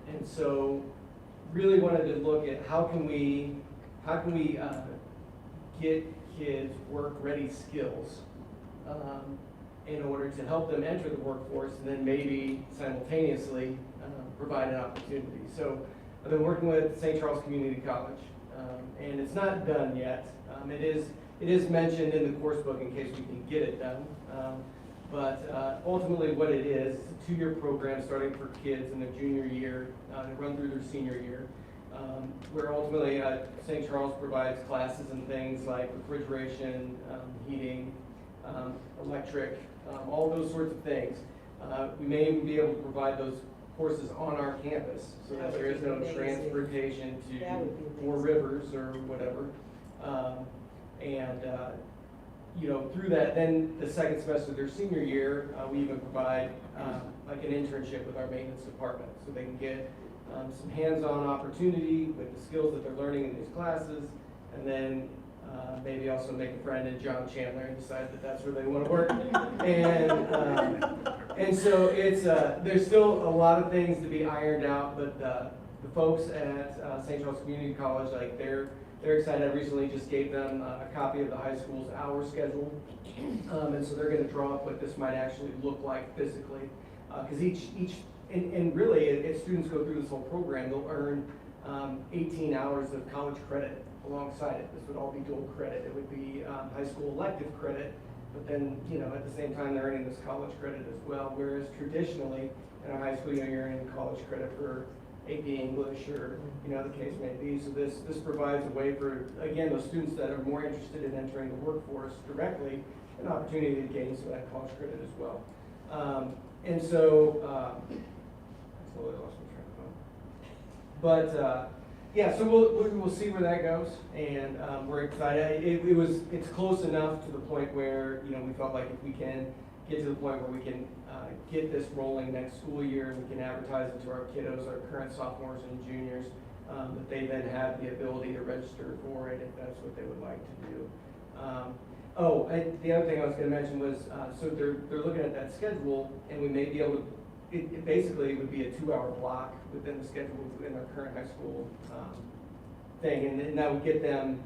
And so really wanted to look at how can we get kids work-ready skills in order to help them enter the workforce, and then maybe simultaneously provide an opportunity. So I've been working with St. Charles Community College, and it's not done yet. It is mentioned in the course book in case we can get it done. But ultimately what it is, it's a 2-year program starting for kids in their junior year to run through their senior year, where ultimately St. Charles provides classes and things like refrigeration, heating, electric, all those sorts of things. We may even be able to provide those courses on our campus so that there is no transportation to Four Rivers or whatever. You know, through that, then the second semester of their senior year, we even provide like an internship with our maintenance department, so they can get some hands-on opportunity with the skills that they're learning in these classes, and then maybe also make a friend in John Chandler and decide that that's where they want to work. And so it's there's still a lot of things to be ironed out, but the folks at St. Charles Community College, like they're excited. I recently just gave them a copy of the high school's hour schedule, and so they're going to draw up what this might actually look like physically. Because and really, if students go through this whole program, they'll earn 18 hours of college credit alongside it. This would all be dual credit. It would be high school elective credit, but then, at the same time, they're earning this college credit as well. Whereas traditionally, in our high school, you're earning college credit for AP English or, the case may be. So this provides a way for, again, those students that are more interested in entering the workforce directly, an opportunity to gain some of that college credit as well. And so, I totally lost my train of thought. But, yeah, so we'll see where that goes, and we're excited. It's close enough to the point where, we felt like if we can get to the point where we can get this rolling next school year, and we can advertise it to our kiddos, our current sophomores and juniors, that they then have the ability to register for it if that's what they would like to do. And the other thing I was going to mention was, so they're looking at that schedule, and we may be able to, it basically would be a 2-hour block within the schedule in our current high school thing, and that would get them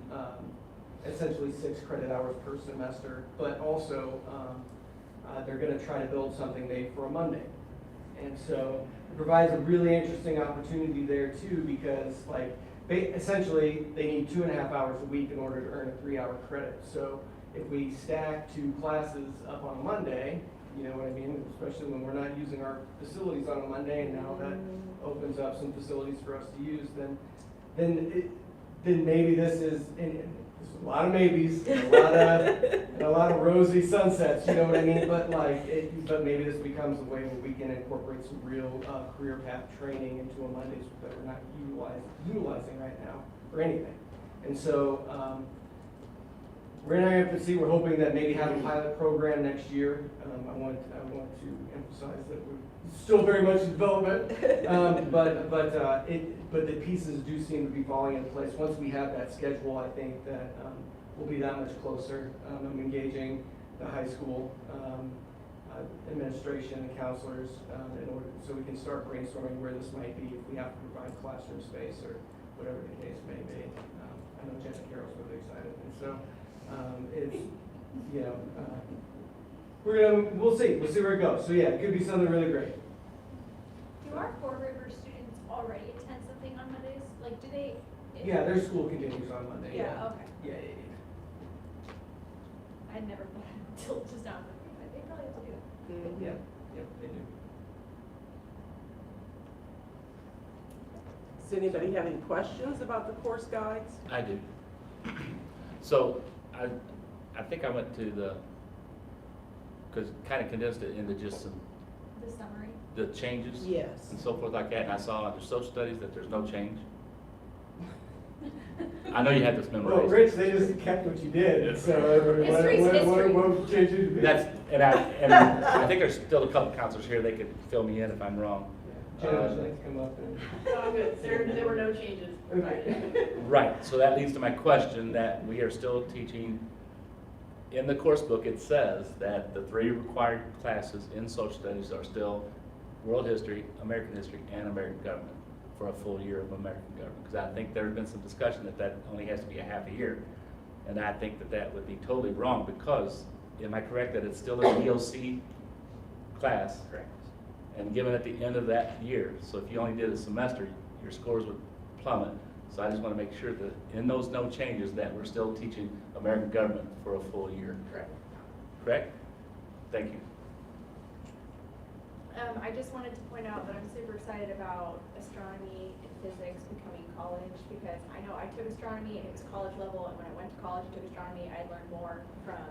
essentially 6 credit hours per semester, but also they're going to try to build something made for a Monday. And so it provides a really interesting opportunity there too, because essentially they need 2.5 hours a week in order to earn a 3-hour credit. So if we stack 2 classes up on a Monday, you know what I mean, especially when we're not using our facilities on a Monday, and now that opens up some facilities for us to use, then maybe this is, and there's a lot of maybes, and a lot of rosy sunsets, you know what I mean? But but maybe this becomes a way where we can incorporate some real career path training into a Mondays that we're not utilizing right now for anything. And so we're going to have to see. We're hoping that maybe have a pilot program next year. I want to emphasize that we're still very much in development, but the pieces do seem to be falling into place. Once we have that schedule, I think that we'll be that much closer. I'm engaging the high school administration and counselors in order so we can start brainstorming where this might be if we have to provide classroom space or whatever the case may be. I know Jenna Carroll's really excited, and so. We'll see where it goes. So yeah, it could be something really great. Do our Four Rivers students already attend something on Mondays? Do they? Yeah, their school continues on Monday. Yeah, okay. Yeah. I'd never thought until just now, but they probably have to do it. Yeah, they do. Does anybody have any questions about the course guides? I do. So, I think I went to because kind of condensed it into just The summary. the changes. Yes. And so forth like that, and I saw under social studies that there's no change. I know you had this memorized. Well, Rich, they just kept what you did, so History's history. what changed it to be? And I think there's still a couple counselors here, they could fill me in if I'm wrong. Jenna, would you like to come up and? Oh, good, there were no changes. Right, so that leads to my question that we are still teaching, in the course book, it says that the 3 required classes in social studies are still world history, American history, and American government for a full year of American government. Because I think there has been some discussion that only has to be a half a year. And I think that would be totally wrong because, am I correct that it's still an EOC class? Correct. And given at the end of that year, so if you only did a semester, your scores would plummet. So I just want to make sure that in those no changes that we're still teaching American government for a full year. Correct. Correct? Thank you. I just wanted to point out that I'm super excited about astronomy and physics becoming college because I know I took astronomy and it was college level, and when I went to college and took astronomy, I learned more from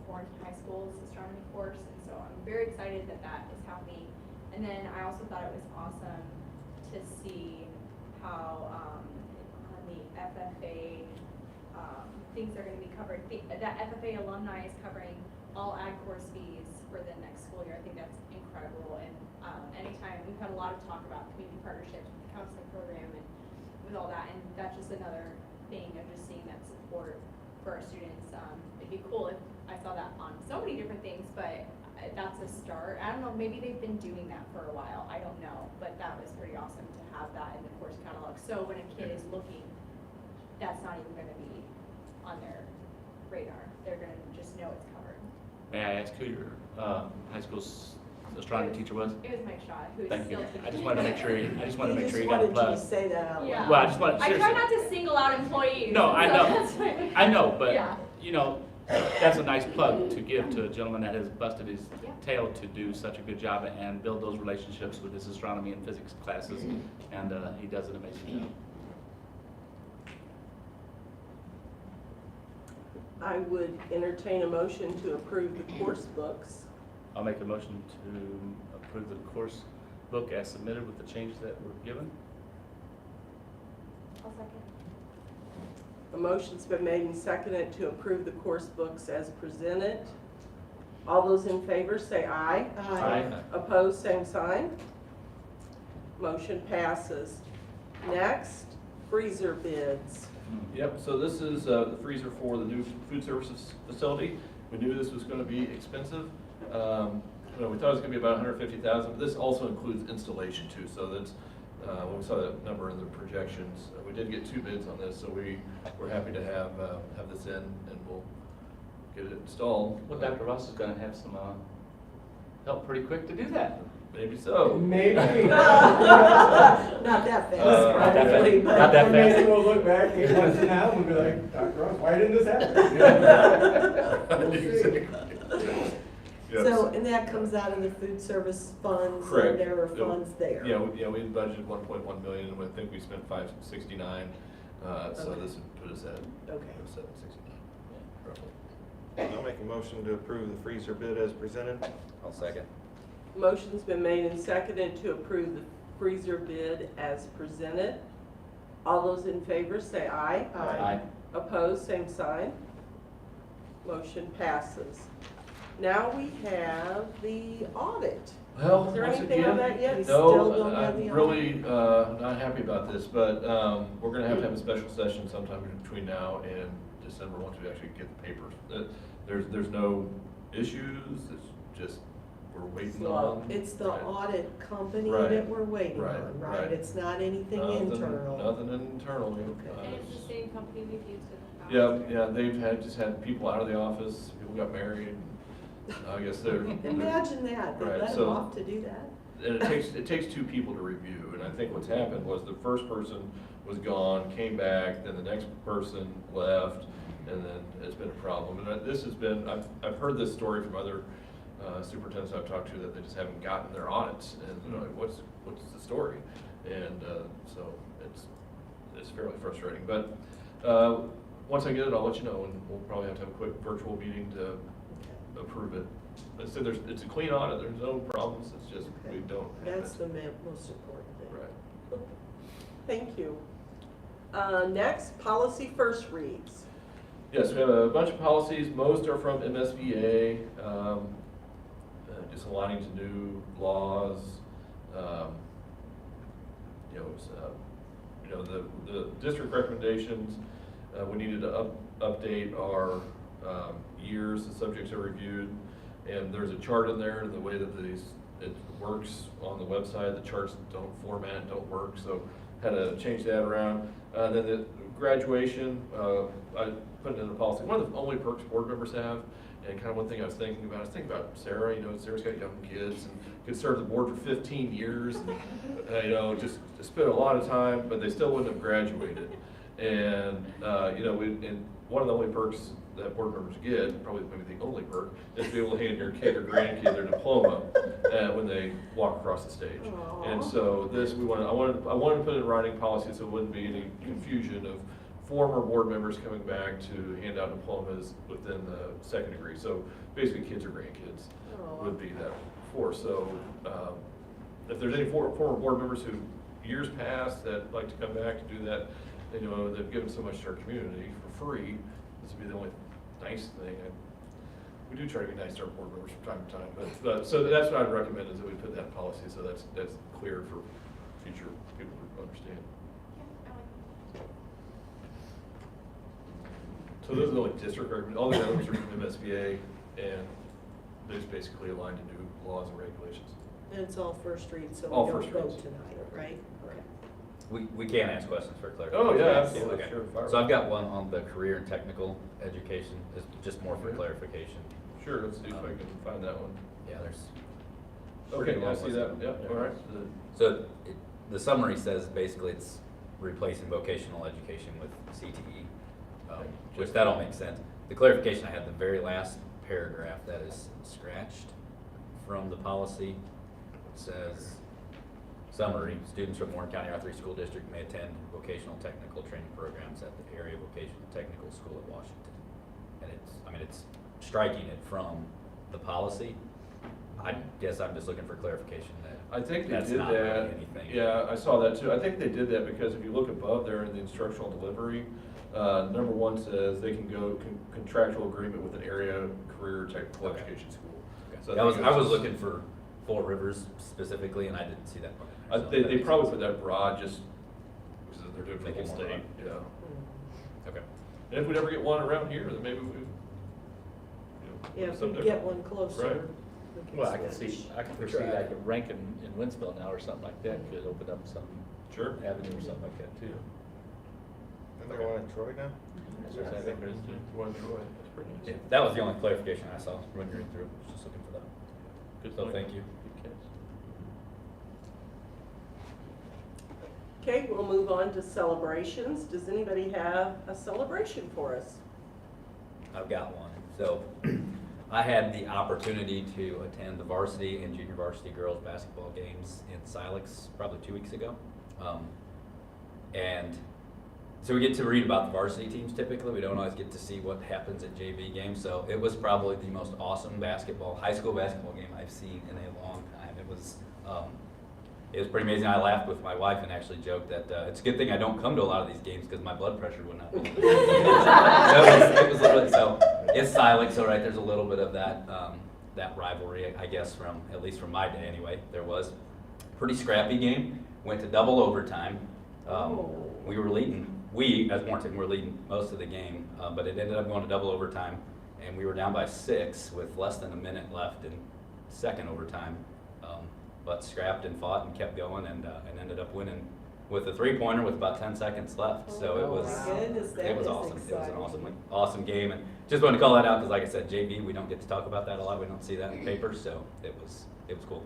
Warrenton High School's astronomy course, and so I'm very excited that that is happening. And then I also thought it was awesome to see how on the FFA things are going to be covered. That FFA alumni is covering all ag course fees for the next school year. I think that's incredible. And anytime we've had a lot of talk about community partnerships with the counseling program and with all that, and that's just another thing of just seeing that support for our students. It'd be cool if I saw that on so many different things, but that's a start. I don't know, maybe they've been doing that for a while. I don't know, but that was pretty awesome to have that in the course catalog. So when a kid is looking, that's not even going to be on their radar. They're going to just know it's covered. May I ask who your high school astronomy teacher was? It was Mike Shaw, who is Thank you. still teaching. I just wanted to make sure, you Just got a wanted plug. you to say that out loud. Yeah. Well, I just wanted, I try seriously. not to single out employees. No, I so know. that's why- I know, but, Yeah. you know, that's a nice plug to give to a gentleman that has busted his Yeah. tail to do such a good job and build those relationships with his astronomy and physics classes, and he does an amazing job. I would entertain a motion to approve the course books. I'll make a motion to approve the course book as submitted with the changes that were given. I'll second. A motion's been made and seconded to approve the course books as presented. All those in favor say aye. Aye. Opposed, same sign. Motion passes. Next, freezer bids. Yep, so this is the freezer for the new food services facility. We knew this was gonna be expensive. You know, we thought it was gonna be about $150,000, but this also includes installation too, so that's, when we saw that number in the projections, we did get 2 bids on this, so we're happy to have this in, and we'll get it installed. Well, Dr. Ross is gonna have some, help pretty quick to do that. Maybe so. Maybe. Not that fast, Not that fast. probably, but. Not that Or maybe fast. we'll look back 8 months from now and we'll be like, Dr. Ross, why didn't this happen? We'll see. Yes. So, and that comes out of the food service funds, Correct. and there are funds there. Yeah, we had budgeted 1.1 million, and I think we spent 569, so Okay. this would put us at Okay. 769, roughly. I'll make a motion to approve the freezer bid as presented. I'll second. Motion's been made and seconded to approve the freezer bid as presented. All those in favor say aye. Aye. Opposed, same sign. Motion passes. Now we have the audit. Well, Is there once anything on again, that yet? We still No, don't have the I'm really not happy about this, but we're gonna have a special session sometime between now and December once we actually get the papers. There's no issues, it's just, we're waiting on. It's the Right. audit company Right. that we're waiting Right, on, right? right. It's not anything Nothing- internal. Nothing internal. Okay. And it's the same company we've used in the past. Yeah, they've just had people out of the office, people got married. I guess they're. Imagine that, they Right, let them so- off to do that. And it takes 2 people to review, and I think what's happened was the first person was gone, came back, then the next person left, and then it's been a problem. And this has been, I've heard this story from other superintendents I've talked to, that they just haven't gotten their audits, and they're like, what's the story? And so it's fairly frustrating, but once I get it, I'll let you know, and we'll probably have to have a quick virtual meeting to approve it. I said it's a clean audit, there's no problems, it's just we don't have That's it. the most important thing. Right. Thank you. Next, policy first reads. Yes, we have a bunch of policies, most are from MSBA, just aligning to new laws. The district recommendations, we needed to update our years the subjects are reviewed. And there's a chart in there, the way that it works on the website, the charts don't format, don't work, so had to change that around. Then the graduation, I put it in the policy, one of the only perks board members have, and kind of one thing I was thinking about Sarah, Sarah's got young kids and could serve the board for 15 years, and, just spent a lot of time, but they still wouldn't have graduated. And, and one of the only perks that board members get, probably maybe the only perk, is to be able to hand your kid or grandkid their diploma when they walk across the stage. Aww. And so this, I wanted to put in writing policy so it wouldn't be any confusion of former board members coming back to hand out diplomas within the second degree. So basically, kids or grandkids would be that for. So if there's any former board members who years past that like to come back to do that, they've given so much to our community for free. This would be the only nice thing. We do try to be nice to our board members from time to time, but so that's what I'd recommend is that we put that in policy so that's clear for future people to understand. So those are the only district recommendations. All the others are from MSBA, and they're just basically aligned to new laws and regulations. And it's all first read, so All we first don't go reads. tonight, right? Okay. We can ask questions for clarification. Oh, yeah, absolutely. Okay. Sure, fire So away. I've got one on the career and technical education, it's just more for Okay. clarification. Sure, let's see if I can find that one. Yeah, there's Okay, I see that, yep, all right. So the summary says basically it's replacing vocational education with CTE, which that all makes sense. The clarification I had, the very last paragraph that is scratched from the policy says, summary, students from Warren County R3 School District may attend vocational technical training programs at the Area Vocational Technical School at Washington. And it's striking it from the policy. I guess I'm just looking for clarification that I think they that's did not really that. anything. Yeah, I saw that too. I think they did that because if you look above there in the instructional delivery, number 1 says they can go contractual agreement with an area career technical Okay. education school. Okay. So I was think it looking for Four Rivers specifically, and I didn't see that part in there, so They that makes probably sense. put that broad just because they're doing it for Make the it whole more state. broad. Yeah. Okay. And if we ever get one around here, then maybe we. Yeah, if we something get different. one closer. Right. we can Well, I can switch. see, I can We foresee tried. like a Rankin in Winsville now or something like that could open up some Sure. avenue or something like that too. Isn't there one in Troy now? I think there's One Troy, that's pretty nice. Yeah, that was the only clarification I saw when you read through. Just looking for that. Good So point. thank you. Good catch. Okay, we'll move on to celebrations. Does anybody have a celebration for us? I've got one. So I had the opportunity to attend the varsity and junior varsity girls basketball games in Silex probably 2 weeks ago. And so we get to read about the varsity teams typically. We don't always get to see what happens at JV games. So it was probably the most awesome high school basketball game I've seen in a long time. It was pretty amazing. I laughed with my wife and actually joked that it's a good thing I don't come to a lot of these games because my blood pressure would not be. It was literally, so it's Silex, so right, there's a little bit of that that rivalry, I guess, from at least from my day anyway. There was pretty scrappy game. Went to double overtime. We were leading. We as Warrenton were leading most of the game, but it ended up going to double overtime, and we were down by 6 with less than a minute left in second overtime. But scrapped and fought and kept going and ended up winning with a 3-pointer with about 10 seconds left. So it was my goodness, that it was is awesome. It was an exciting. awesome game, and just wanted to call that out because, like I said, JV, we don't get to talk about that a lot. We don't see that in papers, so it was cool.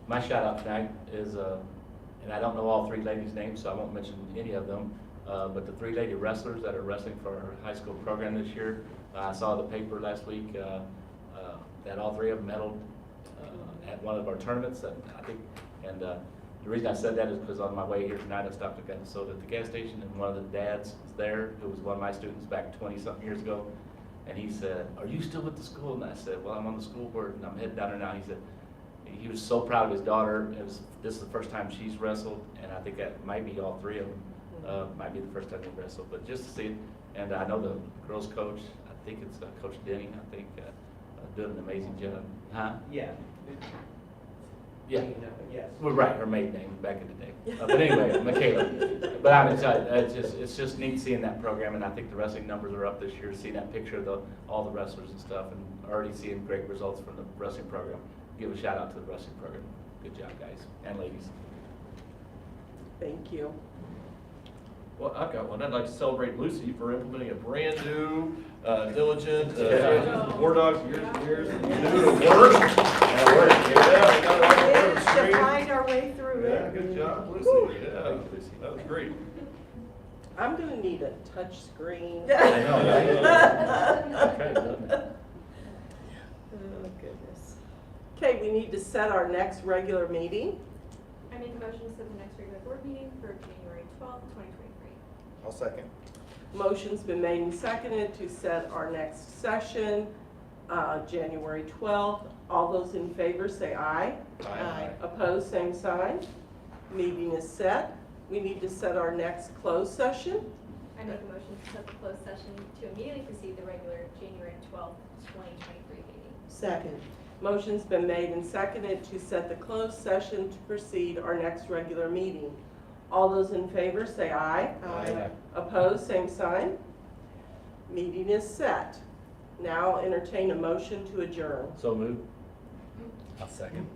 My shout out tonight is, and I don't know all 3 ladies' names, so I won't mention any of them, but the 3 lady wrestlers that are wrestling for our high school program this year. I saw the paper last week that all 3 of them medaled at one of our tournaments, I think. And the reason I said that is because on my way here tonight, I stopped and got a soda at the gas station, and one of the dads was there, who was one of my students back 20-something years ago. And he said, "Are you still with the school?" And I said, "Well, I'm on the school board, and I'm heading down there now." He said, he was so proud of his daughter. This is the first time she's wrestled, and I think that might be all 3 of them. Might be the first time they wrestled, but just to see it. And I know the girls' coach, I think it's Coach Denny, I think, doing an amazing job. Huh? Yeah. Yeah. Yes. Well, right, her maiden name back in the day. But anyway, Michaela. But I mean, it's just neat seeing that program, and I think the wrestling numbers are up this year. Seeing that picture of all the wrestlers and stuff, and already seeing great results from the wrestling program. Give a shout out to the wrestling program. Good job, guys and ladies. Thank you. Well, I've got one. I'd like to celebrate Lucy for implementing a brand new, diligent, War Dogs years and years to work. And work. Yeah, we got it all over the Managed to screen. find our way through Yeah, it. good job, Lucy. Yeah, that was great. I'm gonna need a touch screen. I know. Okay, doesn't it? Oh, goodness. Okay, we need to set our next regular meeting. I make a motion to set the next regular board meeting for January 12th, 2023. I'll second. Motion's been made and seconded to set our next session, January 12th. All those in favor say aye. Aye. Opposed, same sign. Meeting is set. We need to set our next closed session. I make a motion to set the closed session to immediately precede the regular January 12th, 2023 meeting. Second. Motion's been made and seconded to set the closed session to precede our next regular meeting. All those in favor say aye. Aye. Opposed, same sign. Meeting is set. Now entertain a motion to adjourn. So moved. I'll second.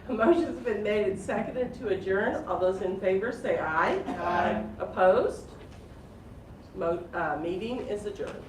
A motion's been made and seconded to adjourn. All those in favor say aye. Aye. Opposed? Meeting is adjourned.